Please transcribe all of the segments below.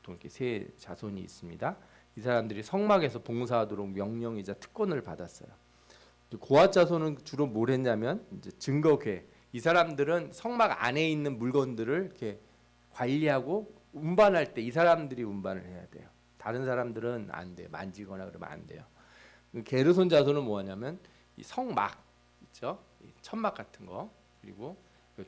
보통 이렇게 세 자손이 있습니다. 이 사람들이 성막에서 봉사하도록 명령이자 특권을 받았어요. 고앗 자손은 주로 뭘 했냐면 이제 증거궤. 이 사람들은 성막 안에 있는 물건들을 이렇게 관리하고 운반할 때 이 사람들이 운반을 해야 돼요. 다른 사람들은 안 돼요. 만지거나 그러면 안 돼요. 게르손 자손은 뭐냐면 이 성막 있죠, 이 천막 같은 거, 그리고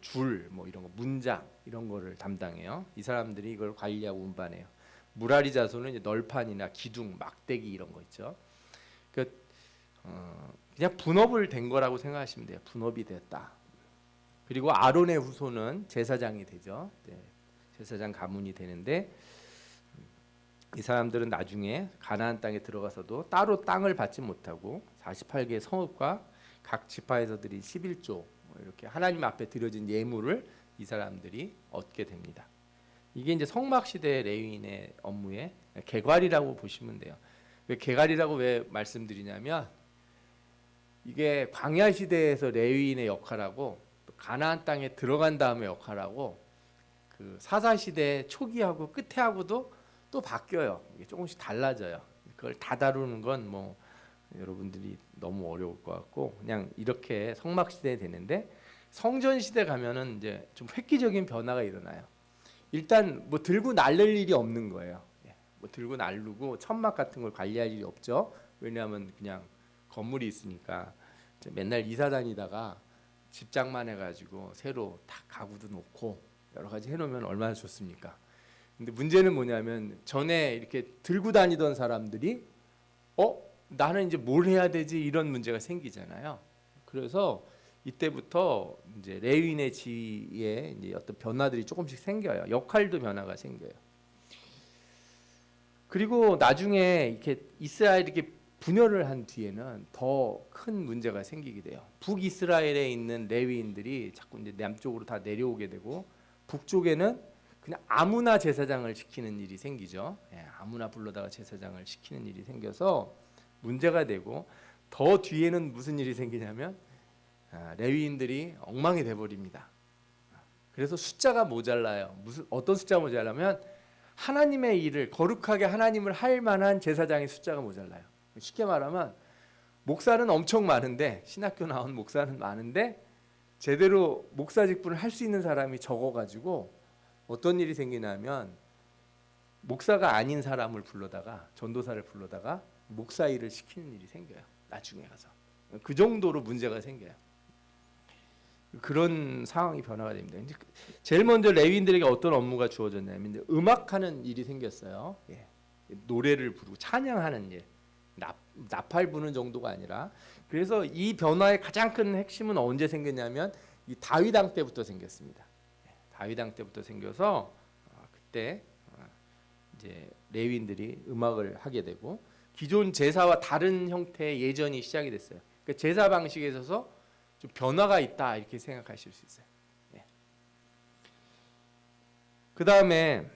줄 뭐 이런 거, 문장 이런 거를 담당해요. 이 사람들이 이걸 관리하고 운반해요. 무라리 자손은 이제 널판이나 기둥, 막대기 이런 거 있죠. 그 그냥 분업을 된 거라고 생각하시면 돼요. 분업이 됐다. 그리고 아론의 후손은 제사장이 되죠. 네, 제사장 가문이 되는데 이 사람들은 나중에 가나안 땅에 들어가서도 따로 땅을 받지 못하고 48개의 성읍과 각 지파에서 드린 11조 이렇게 하나님 앞에 드려진 예물을 이 사람들이 얻게 됩니다. 이게 이제 성막 시대 레위인의 업무의 개괄이라고 보시면 돼요. 왜 개괄이라고 왜 말씀드리냐면 이게 광야 시대에서 레위인의 역할하고 또 가나안 땅에 들어간 다음에 역할하고 그 사사 시대 초기하고 끝에하고도 또 바뀌어요. 이게 조금씩 달라져요. 그걸 다 다루는 건 뭐 여러분들이 너무 어려울 것 같고 그냥 이렇게 성막 시대에 되는데 성전 시대 가면은 이제 좀 획기적인 변화가 일어나요. 일단 뭐 들고 날릴 일이 없는 거예요. 뭐 들고 날르고 천막 같은 걸 관리할 일이 없죠. 왜냐하면 그냥 건물이 있으니까 맨날 이사 다니다가 집장만 해가지고 새로 다 가구도 놓고 여러 가지 해놓으면 얼마나 좋습니까? 근데 문제는 뭐냐면 전에 이렇게 들고 다니던 사람들이 나는 이제 뭘 해야 되지 이런 문제가 생기잖아요. 그래서 이때부터 이제 레위인의 지위에 이제 어떤 변화들이 조금씩 생겨요. 역할도 변화가 생겨요. 그리고 나중에 이렇게 이스라엘이 이렇게 분열을 한 뒤에는 더 큰 문제가 생기게 돼요. 북이스라엘에 있는 레위인들이 자꾸 이제 남쪽으로 다 내려오게 되고 북쪽에는 그냥 아무나 제사장을 시키는 일이 생기죠. 아무나 불러다가 제사장을 시키는 일이 생겨서 문제가 되고 더 뒤에는 무슨 일이 생기냐면 레위인들이 엉망이 돼버립니다. 그래서 숫자가 모자라요. 어떤 숫자가 모자라면 하나님의 일을 거룩하게 하나님을 할 만한 제사장의 숫자가 모자라요. 쉽게 말하면 목사는 엄청 많은데 신학교 나온 목사는 많은데 제대로 목사 직분을 할 수 있는 사람이 적어가지고 어떤 일이 생기냐면 목사가 아닌 사람을 불러다가 전도사를 불러다가 목사 일을 시키는 일이 생겨요. 나중에 가서 그 정도로 문제가 생겨요. 그런 상황이 변화가 됩니다. 이제 제일 먼저 레위인들에게 어떤 업무가 주어졌냐면 이제 음악하는 일이 생겼어요. 노래를 부르고 찬양하는 일, 나팔 부는 정도가 아니라. 그래서 이 변화의 가장 큰 핵심은 언제 생겼냐면 이 다윗 왕 때부터 생겼습니다. 다윗 왕 때부터 생겨서 그때 이제 레위인들이 음악을 하게 되고 기존 제사와 다른 형태의 예전이 시작이 됐어요. 그러니까 제사 방식에 있어서 좀 변화가 있다 이렇게 생각하실 수 있어요. 그 다음에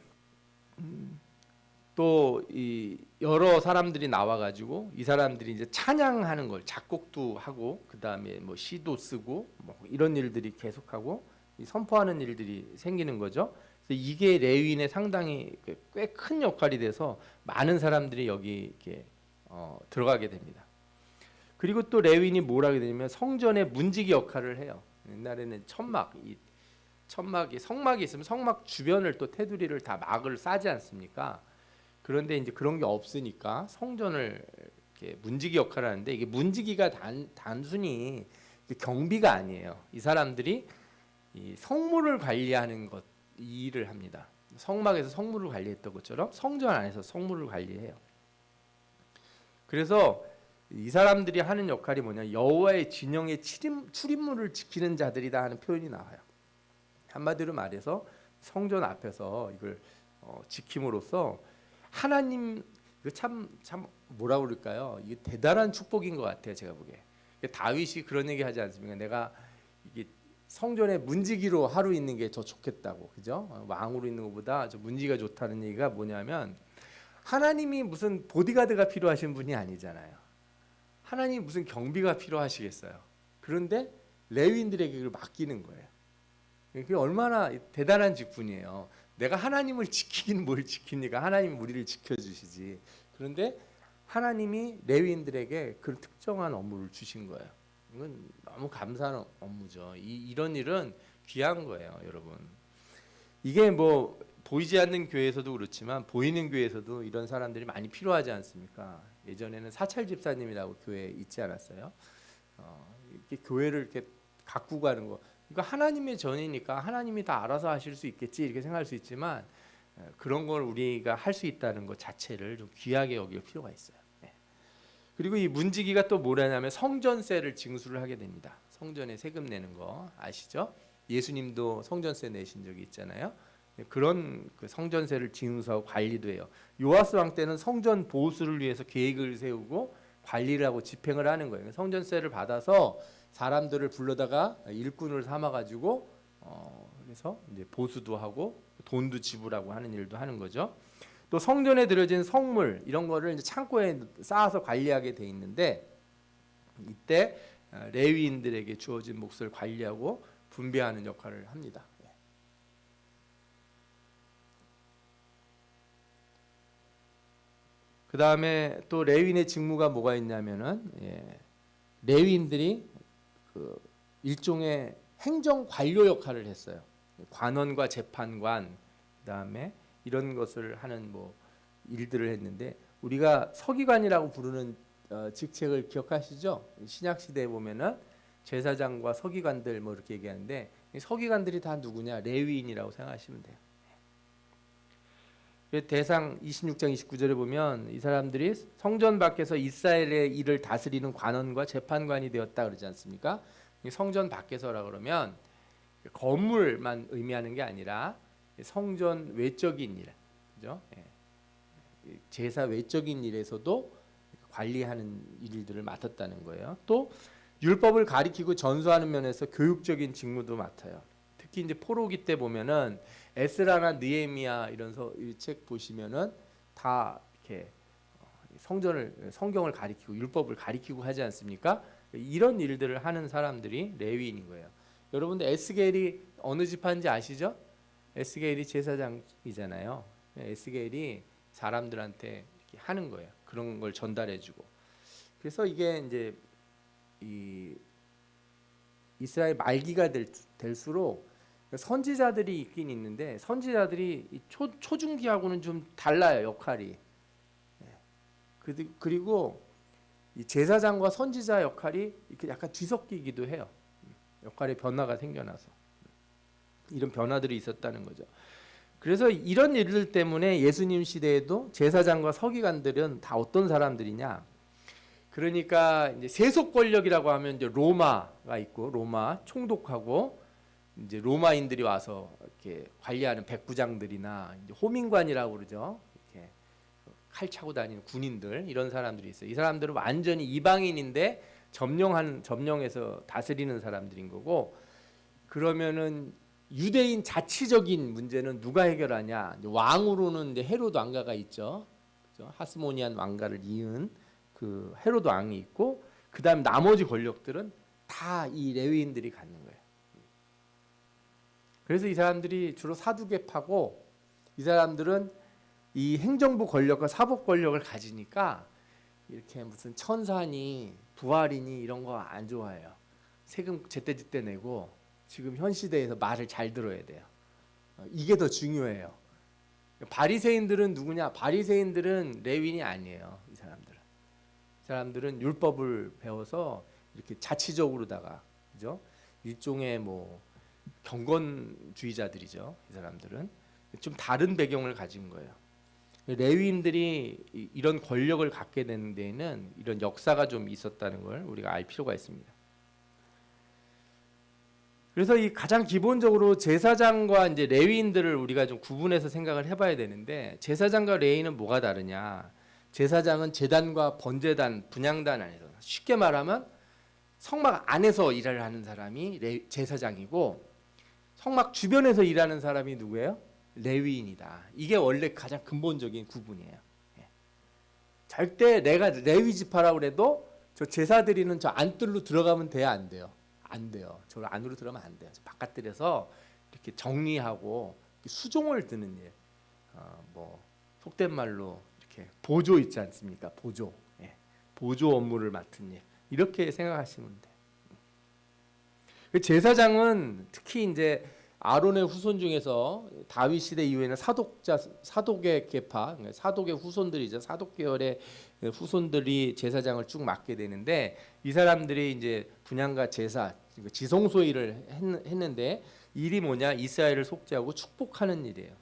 또 이 여러 사람들이 나와가지고 이 사람들이 이제 찬양하는 걸 작곡도 하고 그 다음에 뭐 시도 쓰고 뭐 이런 일들이 계속하고 선포하는 일들이 생기는 거죠. 그래서 이게 레위인의 상당히 꽤 큰 역할이 돼서 많은 사람들이 여기 이렇게 들어가게 됩니다. 그리고 또 레위인이 뭘 하게 되냐면 성전의 문지기 역할을 해요. 옛날에는 천막이 성막이 있으면 성막 주변을 또 테두리를 다 막을 싸지 않습니까? 그런데 이제 그런 게 없으니까 성전을 이렇게 문지기 역할을 하는데 이게 문지기가 단순히 경비가 아니에요. 이 사람들이 이 성물을 관리하는 것 이 일을 합니다. 성막에서 성물을 관리했던 것처럼 성전 안에서 성물을 관리해요. 그래서 이 사람들이 하는 역할이 뭐냐, 여호와의 진영의 출입문을 지키는 자들이다 하는 표현이 나와요. 한마디로 말해서 성전 앞에서 이걸 지킴으로써 하나님, 참 뭐라 그럴까요? 이게 대단한 축복인 것 같아요. 제가 보기에 다윗이 그런 얘기 하지 않습니까? 내가 이게 성전에 문지기로 하루 있는 게 더 좋겠다고, 그죠? 왕으로 있는 것보다 저 문지기가 좋다는 얘기가 뭐냐면 하나님이 무슨 보디가드가 필요하신 분이 아니잖아요. 하나님이 무슨 경비가 필요하시겠어요. 그런데 레위인들에게 그걸 맡기는 거예요. 그게 얼마나 대단한 직분이에요. 내가 하나님을 지키긴 뭘 지킵니까? 하나님이 우리를 지켜주시지. 그런데 하나님이 레위인들에게 그런 특정한 업무를 주신 거예요. 이건 너무 감사한 업무죠. 이런 일은 귀한 거예요, 여러분. 이게 뭐 보이지 않는 교회에서도 그렇지만 보이는 교회에서도 이런 사람들이 많이 필요하지 않습니까? 예전에는 사찰 집사님이라고 교회에 있지 않았어요? 이렇게 교회를 이렇게 가꾸고 가는 거. 이거 하나님의 전이니까 하나님이 다 알아서 하실 수 있겠지 이렇게 생각할 수 있지만 그런 걸 우리가 할 수 있다는 것 자체를 좀 귀하게 여길 필요가 있어요. 그리고 이 문지기가 또 뭐냐면 성전세를 징수를 하게 됩니다. 성전에 세금 내는 거 아시죠? 예수님도 성전세 내신 적이 있잖아요. 그런 그 성전세를 징수하고 관리도 해요. 요아스 왕 때는 성전 보수를 위해서 계획을 세우고 관리를 하고 집행을 하는 거예요. 성전세를 받아서 사람들을 불러다가 일꾼을 삼아가지고 그래서 이제 보수도 하고 돈도 지불하고 하는 일도 하는 거죠. 또 성전에 들여진 성물 이런 거를 이제 창고에 쌓아서 관리하게 돼 있는데 이때 레위인들에게 주어진 몫을 관리하고 분배하는 역할을 합니다. 그 다음에 또 레위인의 직무가 뭐가 있냐면은 레위인들이 그 일종의 행정 관료 역할을 했어요. 관원과 재판관 그 다음에 이런 것을 하는 뭐 일들을 했는데 우리가 서기관이라고 부르는 직책을 기억하시죠? 신약 시대에 보면은 제사장과 서기관들 뭐 이렇게 얘기하는데 서기관들이 다 누구냐? 레위인이라고 생각하시면 돼요. 대상 26장 29절에 보면 이 사람들이 성전 밖에서 이스라엘의 일을 다스리는 관원과 재판관이 되었다 그러지 않습니까? 성전 밖에서라 그러면 건물만 의미하는 게 아니라 성전 외적인 일, 그죠? 제사 외적인 일에서도 관리하는 일들을 맡았다는 거예요. 또 율법을 가리키고 전수하는 면에서 교육적인 직무도 맡아요. 특히 이제 포로기 때 보면은 에스라나 느헤미야 이런 책 보시면은 다 이렇게 성경을 가리키고 율법을 가리키고 하지 않습니까? 이런 일들을 하는 사람들이 레위인인 거예요. 여러분들 에스겔이 어느 지파인지 아시죠? 에스겔이 제사장이잖아요. 에스겔이 사람들한테 이렇게 하는 거예요. 그런 걸 전달해주고. 그래서 이게 이제 이 이스라엘 말기가 될수록 선지자들이 있긴 있는데 선지자들이 초중기하고는 좀 달라요, 역할이. 그리고 이 제사장과 선지자 역할이 이렇게 약간 뒤섞이기도 해요. 역할의 변화가 생겨나서 이런 변화들이 있었다는 거죠. 그래서 이런 일들 때문에 예수님 시대에도 제사장과 서기관들은 다 어떤 사람들이냐? 그러니까 이제 세속 권력이라고 하면 이제 로마가 있고 로마 총독하고 이제 로마인들이 와서 이렇게 관리하는 백부장들이나 이제 호민관이라고 그러죠. 이렇게 칼 차고 다니는 군인들 이런 사람들이 있어요. 이 사람들은 완전히 이방인인데 점령해서 다스리는 사람들인 거고 그러면은 유대인 자치적인 문제는 누가 해결하냐? 왕으로는 이제 헤롯 왕가가 있죠. 그렇죠? 하스모니안 왕가를 이은 그 헤롯 왕이 있고 그다음 나머지 권력들은 다 이 레위인들이 갖는 거예요. 그래서 이 사람들이 주로 사두개파고 이 사람들은 이 행정부 권력과 사법 권력을 가지니까 이렇게 무슨 천사니 부활이니 이런 거 안 좋아해요. 세금 제때제때 내고 지금 현 시대에서 말을 잘 들어야 돼요. 이게 더 중요해요. 바리새인들은 누구냐? 바리새인들은 레위인이 아니에요. 이 사람들은 율법을 배워서 이렇게 자치적으로다가 그죠? 일종의 뭐 경건주의자들이죠. 이 사람들은 좀 다른 배경을 가진 거예요. 레위인들이 이런 권력을 갖게 되는 데에는 이런 역사가 좀 있었다는 걸 우리가 알 필요가 있습니다. 그래서 이 가장 기본적으로 제사장과 이제 레위인들을 우리가 좀 구분해서 생각을 해봐야 되는데 제사장과 레위인은 뭐가 다르냐? 제사장은 제단과 번제단, 분향단 안에서 쉽게 말하면 성막 안에서 일을 하는 사람이 제사장이고 성막 주변에서 일하는 사람이 누구예요? 레위인이다. 이게 원래 가장 근본적인 구분이에요. 절대 내가 레위 지파라고 그래도 저 제사 드리는 저 안뜰로 들어가면 돼야 안 돼요? 안 돼요. 저 안으로 들어가면 안 돼요. 바깥들에서 이렇게 정리하고 수종을 드는 일, 뭐 속된 말로 이렇게 보조 있지 않습니까? 보조, 보조 업무를 맡은 일, 이렇게 생각하시면 돼요. 그 제사장은 특히 이제 아론의 후손 중에서 다윗 시대 이후에는 사독의 계파, 사독의 후손들이죠. 사독 계열의 후손들이 제사장을 쭉 맡게 되는데, 이 사람들이 이제 분향과 제사, 지성소 일을 했는데, 일이 뭐냐? 이스라엘을 속죄하고 축복하는 일이에요.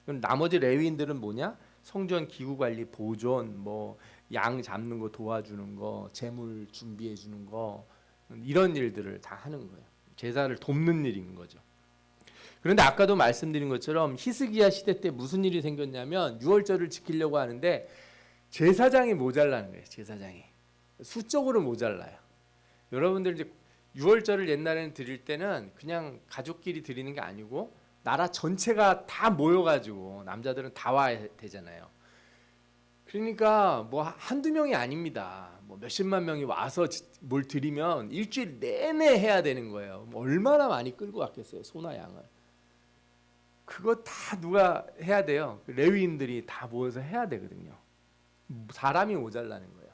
그럼 나머지 레위인들은 뭐냐? 성전 기구 관리, 보존, 뭐 양 잡는 거 도와주는 거, 재물 준비해 주는 거, 이런 일들을 다 하는 거예요. 제사를 돕는 일인 거죠. 그런데 아까도 말씀드린 것처럼 히스기야 시대 때 무슨 일이 생겼냐면, 유월절을 지키려고 하는데 제사장이 모자라는 거예요. 제사장이 수적으로 모자라요. 여러분들 이제 유월절을 옛날에는 드릴 때는 그냥 가족끼리 드리는 게 아니고 나라 전체가 다 모여가지고, 남자들은 다 와야 되잖아요. 그러니까 뭐 한두 명이 아닙니다. 뭐 몇십만 명이 와서 뭘 드리면 일주일 내내 해야 되는 거예요. 뭐 얼마나 많이 끌고 왔겠어요, 소나 양을. 그거 다 누가 해야 돼요? 레위인들이 다 모여서 해야 되거든요. 사람이 모자라는 거예요.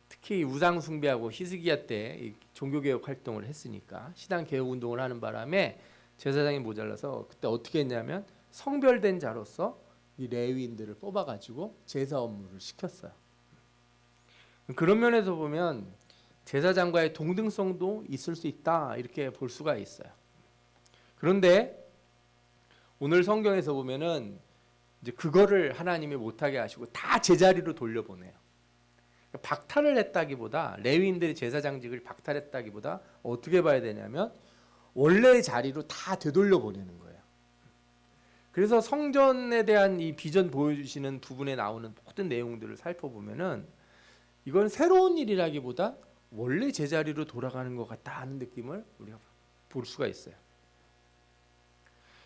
특히 우상 숭배하고 히스기야 때 종교개혁 활동을 했으니까, 시당 개혁 운동을 하는 바람에 제사장이 모자라서 그때 어떻게 했냐면, 성별된 자로서 이 레위인들을 뽑아가지고 제사 업무를 시켰어요. 그런 면에서 보면 제사장과의 동등성도 있을 수 있다, 이렇게 볼 수가 있어요. 그런데 오늘 성경에서 보면은 이제 그거를 하나님이 못하게 하시고 다 제자리로 돌려보내요. 박탈을 했다기보다, 레위인들의 제사장직을 박탈했다기보다 어떻게 봐야 되냐면, 원래의 자리로 다 되돌려 보내는 거예요. 그래서 성전에 대한 이 비전 보여주시는 부분에 나오는 모든 내용들을 살펴보면은, 이건 새로운 일이라기보다 원래 제자리로 돌아가는 것 같다 하는 느낌을 우리가 볼 수가 있어요.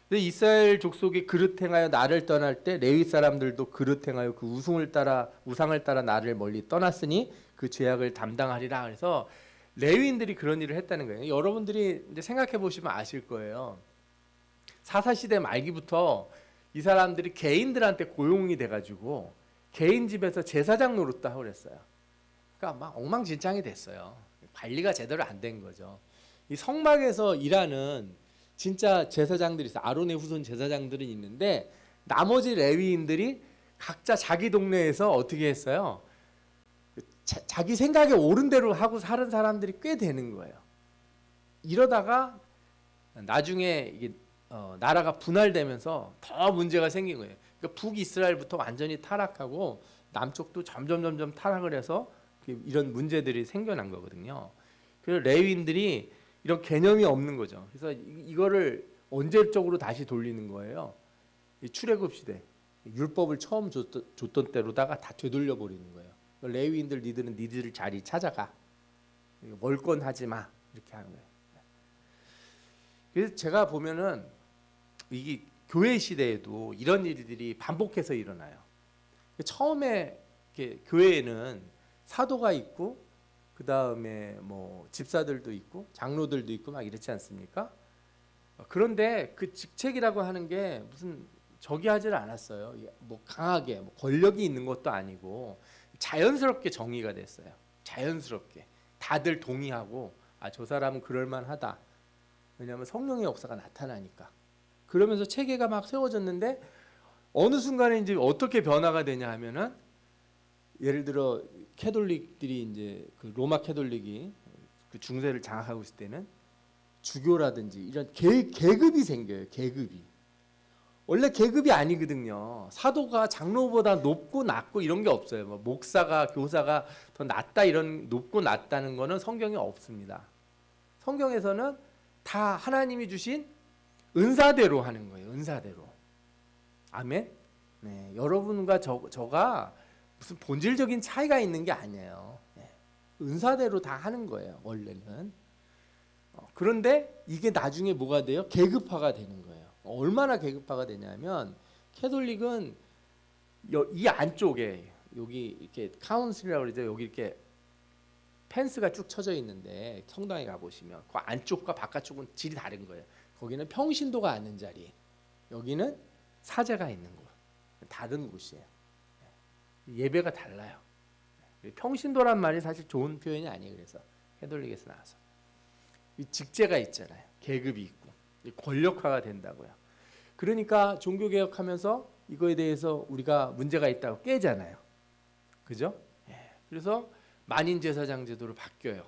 근데 이스라엘 족속이 그릇 행하여 나를 떠날 때 레위 사람들도 그릇 행하여 그 우상을 따라 나를 멀리 떠났으니 그 죄악을 담당하리라. 그래서 레위인들이 그런 일을 했다는 거예요. 여러분들이 이제 생각해 보시면 아실 거예요. 사사시대 말기부터 이 사람들이 개인들한테 고용이 돼가지고 개인 집에서 제사장 노릇도 하고 그랬어요. 그러니까 막 엉망진창이 됐어요. 관리가 제대로 안 된 거죠. 이 성막에서 일하는 진짜 제사장들이 있어요. 아론의 후손 제사장들은 있는데, 나머지 레위인들이 각자 자기 동네에서 어떻게 했어요? 자기 생각에 옳은 대로 하고 사는 사람들이 꽤 되는 거예요. 이러다가 나중에 이게 나라가 분할되면서 더 문제가 생긴 거예요. 그러니까 북이스라엘부터 완전히 타락하고 남쪽도 점점 타락을 해서 이런 문제들이 생겨난 거거든요. 그래서 레위인들이 이런 개념이 없는 거죠. 그래서 이거를 언제적으로 다시 돌리는 거예요? 출애굽 시대 율법을 처음 줬던 때로다가 다 되돌려 버리는 거예요. 레위인들, 니들은 니들 자리 찾아가, 멀건하지 마, 이렇게 하는 거예요. 그래서 제가 보면은 이게 교회 시대에도 이런 일들이 반복해서 일어나요. 처음에 교회에는 사도가 있고, 그 다음에 뭐 집사들도 있고 장로들도 있고 막 이렇지 않습니까? 그런데 그 직책이라고 하는 게 무슨 저기 하질 않았어요. 뭐 강하게 뭐 권력이 있는 것도 아니고 자연스럽게 정의가 됐어요. 자연스럽게 다들 동의하고, 아, 저 사람은 그럴만하다. 왜냐하면 성령의 역사가 나타나니까. 그러면서 체계가 막 세워졌는데, 어느 순간에 이제 어떻게 변화가 되냐 하면은, 예를 들어 캐톨릭들이 이제 그 로마 캐톨릭이 그 중세를 장악하고 있을 때는 주교라든지 이런 계급이 생겨요. 계급이 원래 계급이 아니거든요. 사도가 장로보다 높고 낮고 이런 게 없어요. 뭐 목사가 교사가 더 낮다, 이런 높고 낮다는 거는 성경에 없습니다. 성경에서는 다 하나님이 주신 은사대로 하는 거예요. 은사대로. 아멘. 네, 여러분과 저가 무슨 본질적인 차이가 있는 게 아니에요. 네, 은사대로 다 하는 거예요. 원래는. 그런데 이게 나중에 뭐가 돼요? 계급화가 되는 거예요. 얼마나 계급화가 되냐면, 캐톨릭은 이 안쪽에 여기 이렇게 카운슬이라고 그러죠. 여기 이렇게 펜스가 쭉 쳐져 있는데 성당에 가 보시면 그 안쪽과 바깥쪽은 질이 다른 거예요. 거기는 평신도가 앉는 자리, 여기는 사제가 있는 곳, 다른 곳이에요. 예배가 달라요. 평신도란 말이 사실 좋은 표현이 아니에요. 그래서 캐톨릭에서 나와서 이 직제가 있잖아요. 계급이 있고 권력화가 된다고요. 그러니까 종교개혁하면서 이거에 대해서 우리가 문제가 있다고 깨잖아요. 그죠? 그래서 만인제사장 제도로 바뀌어요.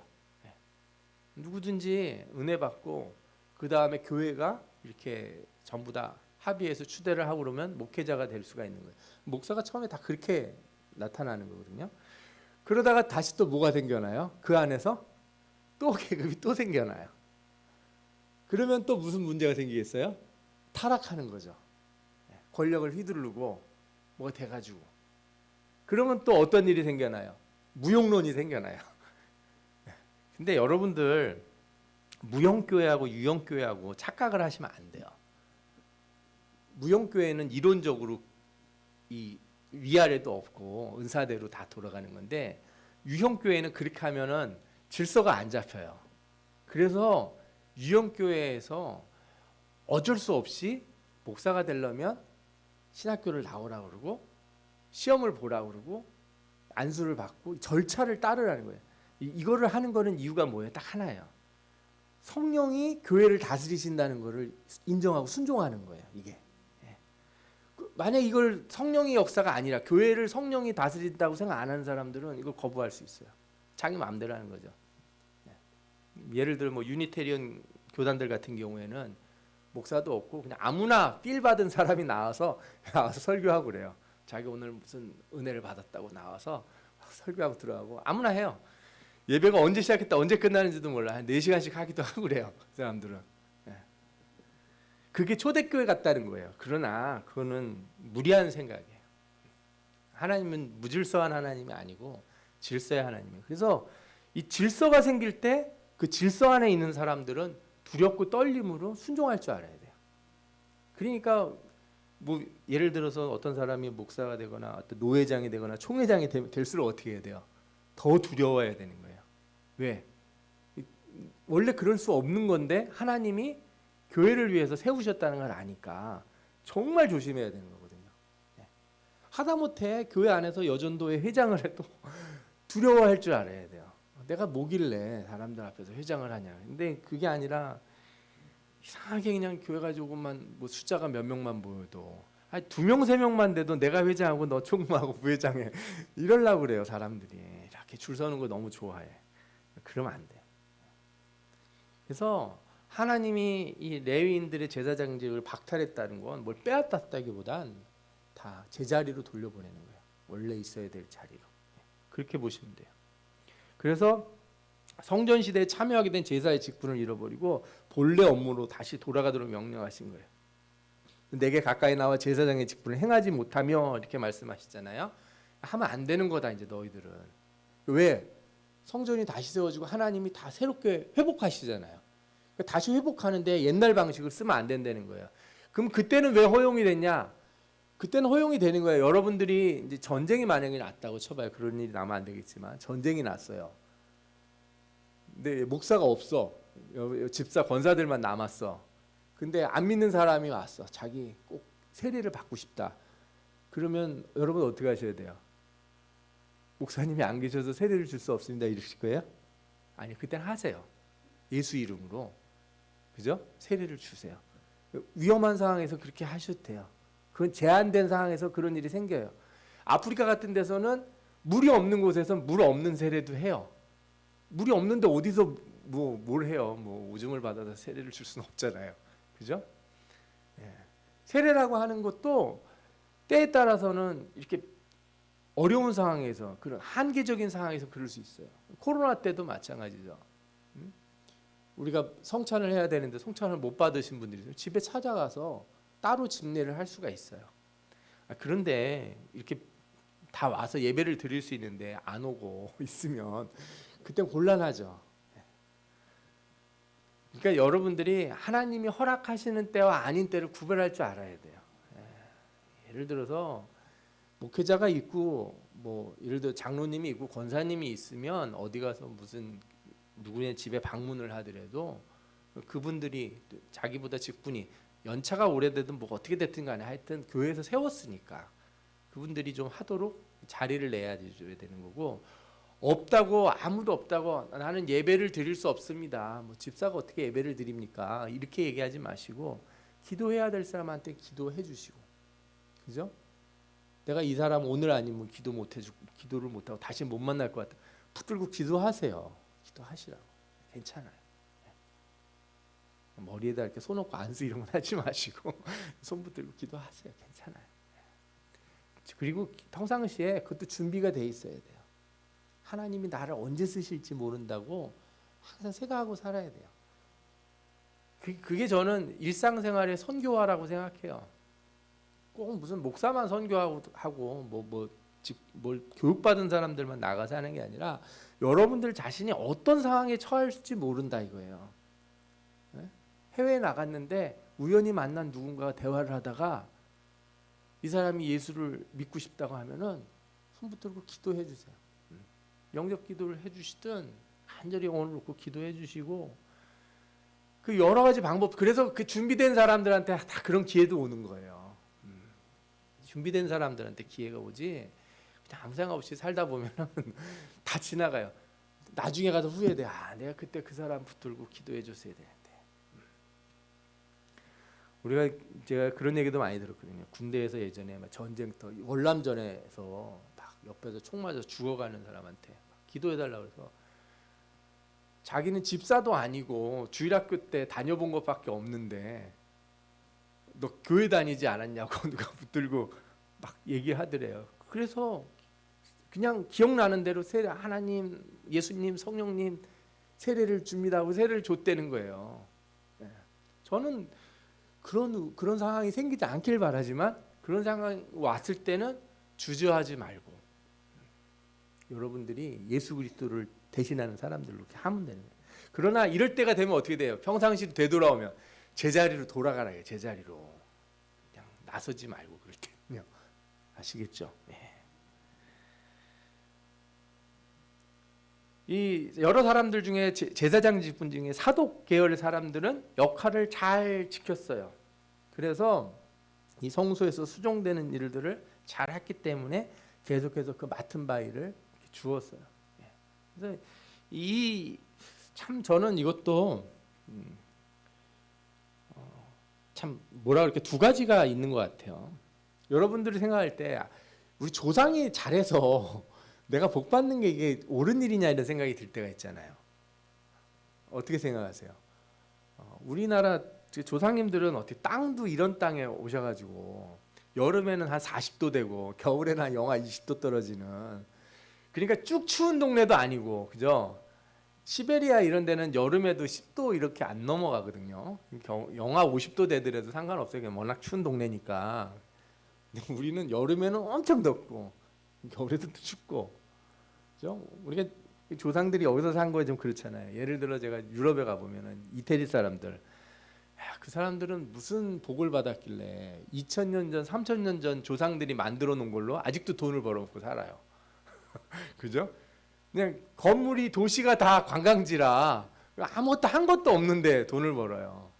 누구든지 은혜 받고 그 다음에 교회가 이렇게 전부 다 합의해서 추대를 하고 그러면 목회자가 될 수가 있는 거예요. 목사가 처음에 다 그렇게 나타나는 거거든요. 그러다가 다시 또 뭐가 생겨나요? 그 안에서 또 계급이 또 생겨나요. 그러면 또 무슨 문제가 생기겠어요? 타락하는 거죠. 권력을 휘두르고 뭐가 돼가지고. 그러면 또 어떤 일이 생겨나요? 무용론이 생겨나요. 근데 여러분들 무용교회하고 유형교회하고 착각을 하시면 안 돼요. 무용교회는 이론적으로 이 위아래도 없고 은사대로 다 돌아가는 건데 유형교회는 그렇게 하면은 질서가 안 잡혀요. 그래서 유형교회에서 어쩔 수 없이 목사가 되려면 신학교를 나오라고 그러고 시험을 보라고 그러고 안수를 받고 절차를 따르라는 거예요. 이거를 하는 거는 이유가 뭐예요? 딱 하나예요. 성령이 교회를 다스리신다는 거를 인정하고 순종하는 거예요. 이게. 만약 이걸 성령의 역사가 아니라 교회를 성령이 다스린다고 생각 안 하는 사람들은 이걸 거부할 수 있어요. 자기 마음대로 하는 거죠. 예를 들어 뭐 유니테리언 교단들 같은 경우에는 목사도 없고 그냥 아무나 필 받은 사람이 나와서 설교하고 그래요. 자기 오늘 무슨 은혜를 받았다고 나와서 설교하고 들어가고 아무나 해요. 예배가 언제 시작했다 언제 끝나는지도 몰라. 한 4시간씩 하기도 하고 그래요. 그 사람들은. 그게 초대교회 같다는 거예요. 그러나 그거는 무리한 생각이에요. 하나님은 무질서한 하나님이 아니고 질서의 하나님이에요. 그래서 이 질서가 생길 때 그 질서 안에 있는 사람들은 두렵고 떨림으로 순종할 줄 알아야 돼요. 그러니까 뭐 예를 들어서 어떤 사람이 목사가 되거나 어떤 노회장이 되거나 총회장이 될수록 어떻게 해야 돼요? 더 두려워야 되는 거예요. 왜? 원래 그럴 수 없는 건데 하나님이 교회를 위해서 세우셨다는 걸 아니까 정말 조심해야 되는 거거든요. 하다못해 교회 안에서 여전도회 회장을 해도 두려워할 줄 알아야 돼요. 내가 뭐길래 사람들 앞에서 회장을 하냐. 근데 그게 아니라 이상하게 그냥 교회가 조금만 뭐 숫자가 몇 명만 모여도 2명 3명만 돼도 내가 회장하고 너 총무하고 부회장해 이러려고 그래요. 사람들이 이렇게 줄 서는 거 너무 좋아해. 그러면 안 돼요. 그래서 하나님이 이 레위인들의 제사장직을 박탈했다는 건 뭘 빼앗았다기보단 다 제자리로 돌려보내는 거예요. 원래 있어야 될 자리로. 그렇게 보시면 돼요. 그래서 성전 시대에 참여하게 된 제사의 직분을 잃어버리고 본래 업무로 다시 돌아가도록 명령하신 거예요. 내게 가까이 나와 제사장의 직분을 행하지 못하며 이렇게 말씀하시잖아요. 하면 안 되는 거다 이제 너희들은. 왜? 성전이 다시 세워지고 하나님이 다 새롭게 회복하시잖아요. 다시 회복하는데 옛날 방식을 쓰면 안 된다는 거예요. 그럼 그때는 왜 허용이 됐냐? 그때는 허용이 되는 거예요. 여러분들이 이제 전쟁이 만약에 났다고 쳐봐요. 그런 일이 나면 안 되겠지만 전쟁이 났어요. 근데 목사가 없어. 집사 권사들만 남았어. 근데 안 믿는 사람이 왔어. 자기 꼭 세례를 받고 싶다. 그러면 여러분 어떻게 하셔야 돼요? 목사님이 안 계셔서 세례를 줄 수 없습니다. 이러실 거예요? 아니, 그때는 하세요. 예수 이름으로. 그죠? 세례를 주세요. 위험한 상황에서 그렇게 하셔도 돼요. 그건 제한된 상황에서 그런 일이 생겨요. 아프리카 같은 데서는 물이 없는 곳에서 물 없는 세례도 해요. 물이 없는데 어디서 뭘 해요? 뭐 오줌을 받아서 세례를 줄 수는 없잖아요. 그죠? 세례라고 하는 것도 때에 따라서는 이렇게 어려운 상황에서 그런 한계적인 상황에서 그럴 수 있어요. 코로나 때도 마찬가지죠. 우리가 성찬을 해야 되는데 성찬을 못 받으신 분들이 집에 찾아가서 따로 집례를 할 수가 있어요. 그런데 이렇게 다 와서 예배를 드릴 수 있는데 안 오고 있으면 그때 곤란하죠. 그러니까 여러분들이 하나님이 허락하시는 때와 아닌 때를 구별할 줄 알아야 돼요. 예를 들어서 목회자가 있고 뭐 예를 들어 장로님이 있고 권사님이 있으면 어디 가서 무슨 누구의 집에 방문을 하더라도 그분들이 자기보다 직분이 연차가 오래되든 뭐 어떻게 됐든 간에 하여튼 교회에서 세웠으니까 그분들이 좀 하도록 자리를 내야 되는 거고, 없다고 아무도 없다고 나는 예배를 드릴 수 없습니다. 뭐 집사가 어떻게 예배를 드립니까? 이렇게 얘기하지 마시고 기도해야 될 사람한테 기도해 주시고, 그죠? 내가 이 사람 오늘 아니면 기도를 못 하고 다시 못 만날 것 같아. 붙들고 기도하세요. 기도하시라고. 괜찮아요. 머리에다 이렇게 손 얹고 안수 이런 건 하지 마시고 손 붙들고 기도하세요. 괜찮아요. 그리고 평상시에 그것도 준비가 돼 있어야 돼요. 하나님이 나를 언제 쓰실지 모른다고 항상 생각하고 살아야 돼요. 그게 저는 일상생활의 선교화라고 생각해요. 꼭 무슨 목사만 선교하고 뭘 교육받은 사람들만 나가서 하는 게 아니라 여러분들 자신이 어떤 상황에 처할지 모른다 이거예요. 네? 해외에 나갔는데 우연히 만난 누군가가 대화를 하다가 이 사람이 예수를 믿고 싶다고 하면은 손 붙들고 기도해 주세요. 영접 기도를 해주시든 간절히 오늘 놓고 기도해 주시고, 그 여러 가지 방법, 그래서 그 준비된 사람들한테 다 그런 기회도 오는 거예요. 준비된 사람들한테 기회가 오지 그냥 아무 생각 없이 살다 보면은 다 지나가요. 나중에 가서 후회돼. 내가 그때 그 사람 붙들고 기도해 줬어야 되는데. 제가 그런 얘기도 많이 들었거든요. 군대에서 예전에 막 전쟁터 월남전에서 막 옆에서 총 맞아 죽어가는 사람한테 기도해달라고 해서, 자기는 집사도 아니고 주일학교 때 다녀본 것밖에 없는데 너 교회 다니지 않았냐고 누가 붙들고 막 얘기하더래요. 그래서 그냥 기억나는 대로 세례, 하나님, 예수님, 성령님 세례를 줍니다 하고 세례를 줬다는 거예요. 저는 그런 상황이 생기지 않길 바라지만 그런 상황이 왔을 때는 주저하지 말고 여러분들이 예수 그리스도를 대신하는 사람들로 이렇게 하면 되는 거예요. 그러나 이럴 때가 되면 어떻게 돼요? 평상시로 되돌아오면 제자리로 돌아가라요. 제자리로 그냥 나서지 말고 그럴 때는요. 아시겠죠? 네. 이 여러 사람들 중에 제사장 직분 중에 사독 계열의 사람들은 역할을 잘 지켰어요. 그래서 이 성소에서 수종되는 일들을 잘 했기 때문에 계속해서 그 맡은 바 일을 주었어요. 그래서 참 저는 이것도 참 뭐라 그렇게 두 가지가 있는 것 같아요. 여러분들이 생각할 때 우리 조상이 잘해서 내가 복 받는 게 이게 옳은 일이냐 이런 생각이 들 때가 있잖아요. 어떻게 생각하세요? 우리나라 조상님들은 어떻게 땅도 이런 땅에 오셔가지고 여름에는 한 40도 되고 겨울에는 한 영하 20도 떨어지는, 그러니까 쭉 추운 동네도 아니고, 그죠? 시베리아 이런 데는 여름에도 10도 이렇게 안 넘어가거든요. 영하 50도 되더라도 상관없어요. 그냥 워낙 추운 동네니까. 근데 우리는 여름에는 엄청 덥고 겨울에도 또 춥고, 그죠? 우리가 조상들이 여기서 산 거에 좀 그렇잖아요. 예를 들어 제가 유럽에 가 보면은 이태리 사람들, 그 사람들은 무슨 복을 받았길래 2000년 전, 3000년 전 조상들이 만들어 놓은 걸로 아직도 돈을 벌어먹고 살아요. 그죠? 그냥 건물이 도시가 다 관광지라 아무것도 한 것도 없는데 돈을 벌어요.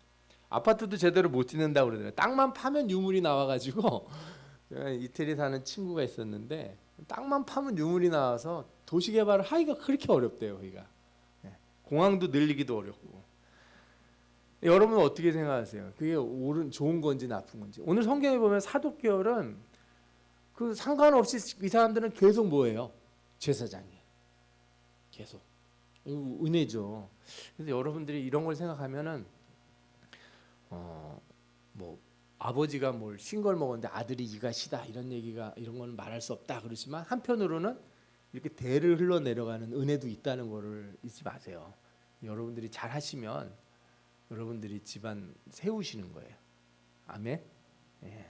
아파트도 제대로 못 짓는다고 그러더라고요. 땅만 파면 유물이 나와가지고 이태리 사는 친구가 있었는데 땅만 파면 유물이 나와서 도시 개발을 하기가 그렇게 어렵대요. 거기가 공항도 늘리기도 어렵고. 여러분은 어떻게 생각하세요? 그게 좋은 건지 나쁜 건지. 오늘 성경에 보면 사독계열은 그 상관없이 이 사람들은 계속 뭐예요? 제사장이에요. 계속. 은혜죠. 그래서 여러분들이 이런 걸 생각하면은 뭐 아버지가 뭘 신 걸 먹었는데 아들이 이가 시다 이런 건 말할 수 없다 그러지만, 한편으로는 이렇게 대를 흘러 내려가는 은혜도 있다는 거를 잊지 마세요. 여러분들이 잘 하시면 여러분들이 집안 세우시는 거예요. 아멘. 예.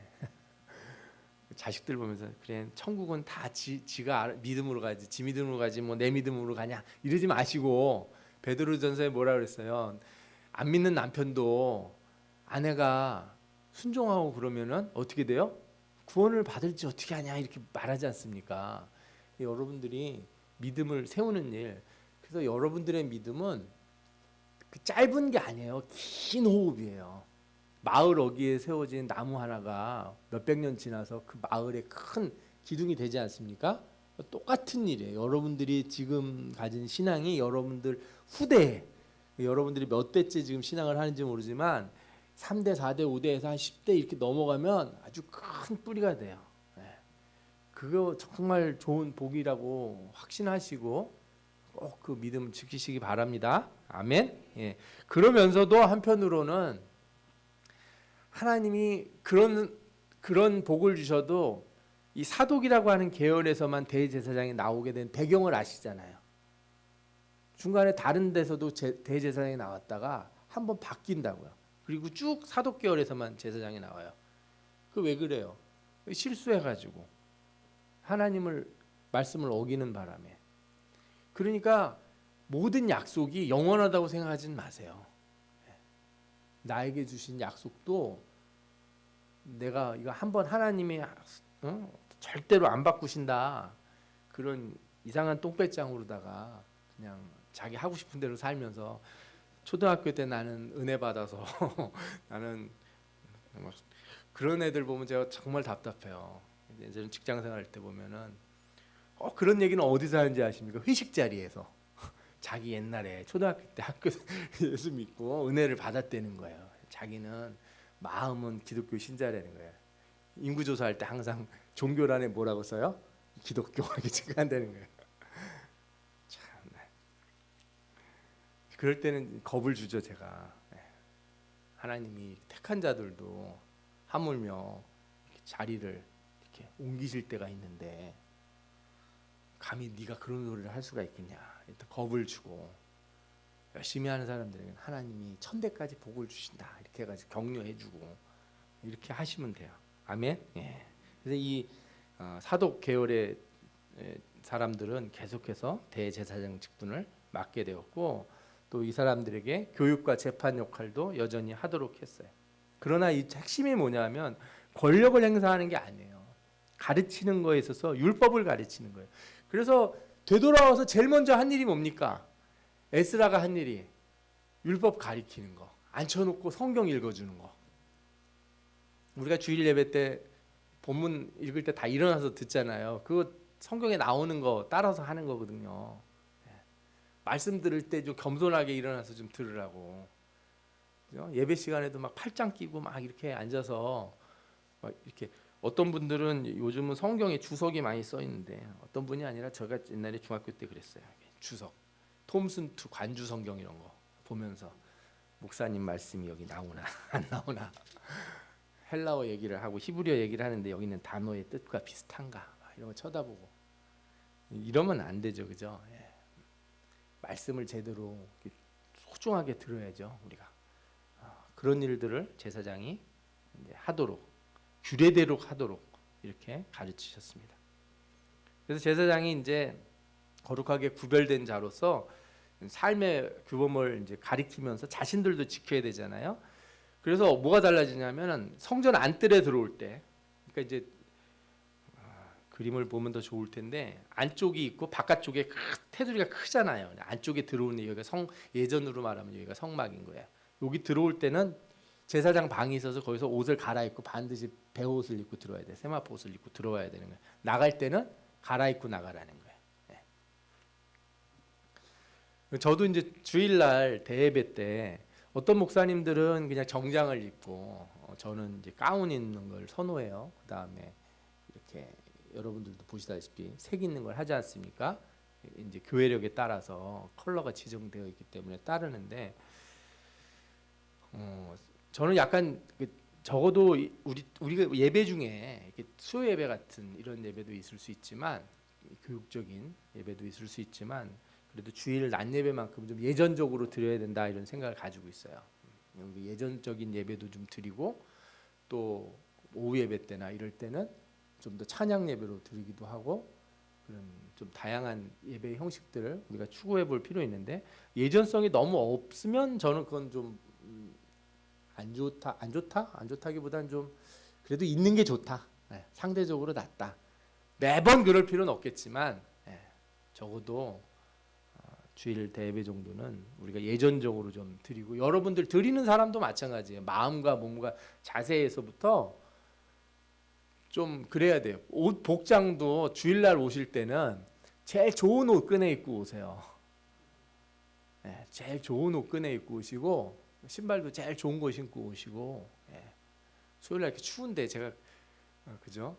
자식들 보면서 그래 천국은 다 지가 믿음으로 가지, 지 믿음으로 가지 뭐 내 믿음으로 가냐 이러지 마시고, 베드로전서에 뭐라 그랬어요? 안 믿는 남편도 아내가 순종하고 그러면은 어떻게 돼요? 구원을 받을지 어떻게 하냐 이렇게 말하지 않습니까? 여러분들이 믿음을 세우는 일, 그래서 여러분들의 믿음은 그 짧은 게 아니에요. 긴 호흡이에요. 마을 어귀에 세워진 나무 하나가 몇백 년 지나서 그 마을에 큰 기둥이 되지 않습니까? 똑같은 일이에요. 여러분들이 지금 가진 신앙이 여러분들 후대에, 여러분들이 몇 대째 지금 신앙을 하는지 모르지만 3대, 4대, 5대에서 한 10대 이렇게 넘어가면 아주 큰 뿌리가 돼요. 그거 정말 좋은 복이라고 확신하시고 꼭 그 믿음 지키시기 바랍니다. 아멘. 예. 그러면서도 한편으로는 하나님이 그런 복을 주셔도 이 사독이라고 하는 계열에서만 대제사장이 나오게 된 배경을 아시잖아요. 중간에 다른 데서도 대제사장이 나왔다가 한번 바뀐다고요. 그리고 쭉 사독 계열에서만 제사장이 나와요. 그 왜 그래요? 실수해가지고 하나님을 말씀을 어기는 바람에. 그러니까 모든 약속이 영원하다고 생각하진 마세요. 나에게 주신 약속도 내가 이거 한번 하나님이 절대로 안 바꾸신다. 그런 이상한 똥배짱으로다가 그냥 자기 하고 싶은 대로 살면서 초등학교 때 나는 은혜 받아서 나는 그런 애들 보면 제가 정말 답답해요. 예전 직장 생활할 때 보면은 그런 얘기는 어디서 하는지 아십니까? 회식 자리에서 자기 옛날에 초등학교 때 학교 예수 믿고 은혜를 받았다는 거예요. 자기는 마음은 기독교 신자라는 거예요. 인구조사할 때 항상 종교란에 뭐라고 써요? 기독교 이렇게 체크한다는 거예요. 참, 그럴 때는 겁을 주죠 제가. 하나님이 택한 자들도 하물며 자리를 이렇게 옮기실 때가 있는데 감히 네가 그런 소리를 할 수가 있겠냐. 일단 겁을 주고 열심히 하는 사람들에게는 하나님이 천대까지 복을 주신다. 이렇게 해가지고 격려해주고 이렇게 하시면 돼요. 아멘. 예. 그래서 이 사독 계열의 사람들은 계속해서 대제사장 직분을 맡게 되었고 또 이 사람들에게 교육과 재판 역할도 여전히 하도록 했어요. 그러나 이 핵심이 뭐냐면 권력을 행사하는 게 아니에요. 가르치는 거에 있어서 율법을 가르치는 거예요. 그래서 되돌아와서 제일 먼저 한 일이 뭡니까? 에스라가 한 일이 율법 가르치는 거. 앉혀놓고 성경 읽어주는 거. 우리가 주일 예배 때 본문 읽을 때 다 일어나서 듣잖아요. 그거 성경에 나오는 거 따라서 하는 거거든요. 말씀 들을 때 좀 겸손하게 일어나서 좀 들으라고. 예배 시간에도 막 팔짱 끼고 막 이렇게 앉아서 막 이렇게 어떤 분들은 요즘은 성경에 주석이 많이 써 있는데 어떤 분이 아니라 제가 옛날에 중학교 때 그랬어요. 주석, 톰슨투 관주 성경 이런 거 보면서 목사님 말씀이 여기 나오나 안 나오나 헬라어 얘기를 하고 히브리어 얘기를 하는데 여기 있는 단어의 뜻과 비슷한가 이런 거 쳐다보고 이러면 안 되죠, 그죠? 예. 말씀을 제대로 소중하게 들어야죠, 우리가. 그런 일들을 제사장이 이제 하도록 규례대로 하도록 이렇게 가르치셨습니다. 그래서 제사장이 이제 거룩하게 구별된 자로서 삶의 규범을 이제 가리키면서 자신들도 지켜야 되잖아요. 그래서 뭐가 달라지냐면 성전 안뜰에 들어올 때, 그러니까 이제 그림을 보면 더 좋을 텐데 안쪽이 있고 바깥쪽에 테두리가 크잖아요. 안쪽에 들어오는 여기가 예전으로 말하면 여기가 성막인 거예요. 여기 들어올 때는 제사장 방이 있어서 거기서 옷을 갈아입고 반드시 배옷을 입고 들어와야 돼. 세마포 옷을 입고 들어와야 되는 거예요. 나갈 때는 갈아입고 나가라는 거예요. 네. 저도 이제 주일날 대예배 때 어떤 목사님들은 그냥 정장을 입고 저는 이제 가운 입는 걸 선호해요. 그 다음에 이렇게 여러분들도 보시다시피 색 있는 걸 하지 않습니까? 이제 교회력에 따라서 컬러가 지정되어 있기 때문에 따르는데 저는 약간 적어도 우리가 예배 중에 수요 예배 같은 이런 예배도 있을 수 있지만 교육적인 예배도 있을 수 있지만 그래도 주일 낮 예배만큼 좀 예전적으로 드려야 된다 이런 생각을 가지고 있어요. 예전적인 예배도 좀 드리고 또 오후 예배 때나 이럴 때는 좀 더 찬양 예배로 드리기도 하고 그런 좀 다양한 예배 형식들을 우리가 추구해 볼 필요 있는데 예전성이 너무 없으면 저는 그건 좀 안 좋다기보다는 좀 그래도 있는 게 좋다. 상대적으로 낫다. 매번 그럴 필요는 없겠지만 적어도 주일 대예배 정도는 우리가 예전적으로 좀 드리고, 여러분들 드리는 사람도 마찬가지예요. 마음과 몸과 자세에서부터 좀 그래야 돼요. 옷 복장도 주일날 오실 때는 제일 좋은 옷 꺼내 입고 오세요. 예, 제일 좋은 옷 꺼내 입고 오시고, 신발도 제일 좋은 거 신고 오시고. 예. 수요일날 이렇게 추운데 제가 그죠?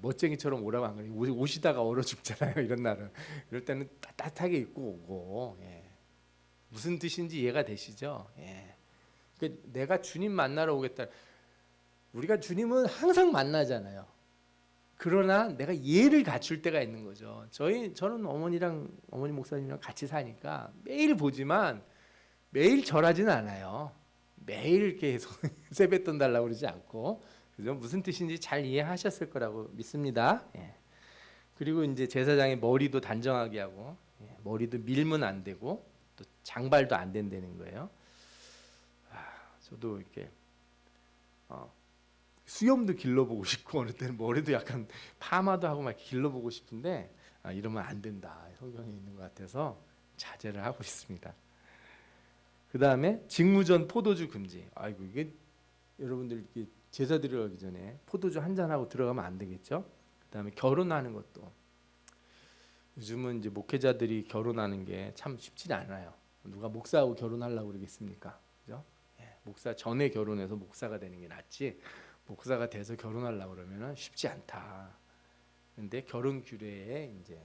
멋쟁이처럼 오라고 안 그래요. 오시다가 얼어 죽잖아요. 이런 날은. 이럴 때는 따뜻하게 입고 오고. 예. 무슨 뜻인지 이해가 되시죠? 예. 그러니까 내가 주님 만나러 오겠다. 우리가 주님은 항상 만나잖아요. 그러나 내가 예를 갖출 때가 있는 거죠. 저는 어머니 목사님이랑 같이 사니까 매일 보지만 매일 절하지는 않아요. 매일 이렇게 세뱃돈 달라고 그러지 않고, 그죠? 무슨 뜻인지 잘 이해하셨을 거라고 믿습니다. 예. 그리고 이제 제사장의 머리도 단정하게 하고, 예. 머리도 밀면 안 되고, 또 장발도 안 된다는 거예요. 저도 이렇게 수염도 길러보고 싶고, 어느 때는 머리도 약간 파마도 하고 막 길러보고 싶은데 이러면 안 된다. 성경에 있는 것 같아서 자제를 하고 있습니다. 그 다음에 직무전 포도주 금지. 아이고, 이게 여러분들 이렇게 제사 드려가기 전에 포도주 한 잔 하고 들어가면 안 되겠죠. 그 다음에 결혼하는 것도, 요즘은 이제 목회자들이 결혼하는 게 참 쉽지 않아요. 누가 목사하고 결혼하려고 그러겠습니까? 그죠? 예, 목사 전에 결혼해서 목사가 되는 게 낫지, 목사가 돼서 결혼하려고 그러면 쉽지 않다. 근데 결혼 규례에 이제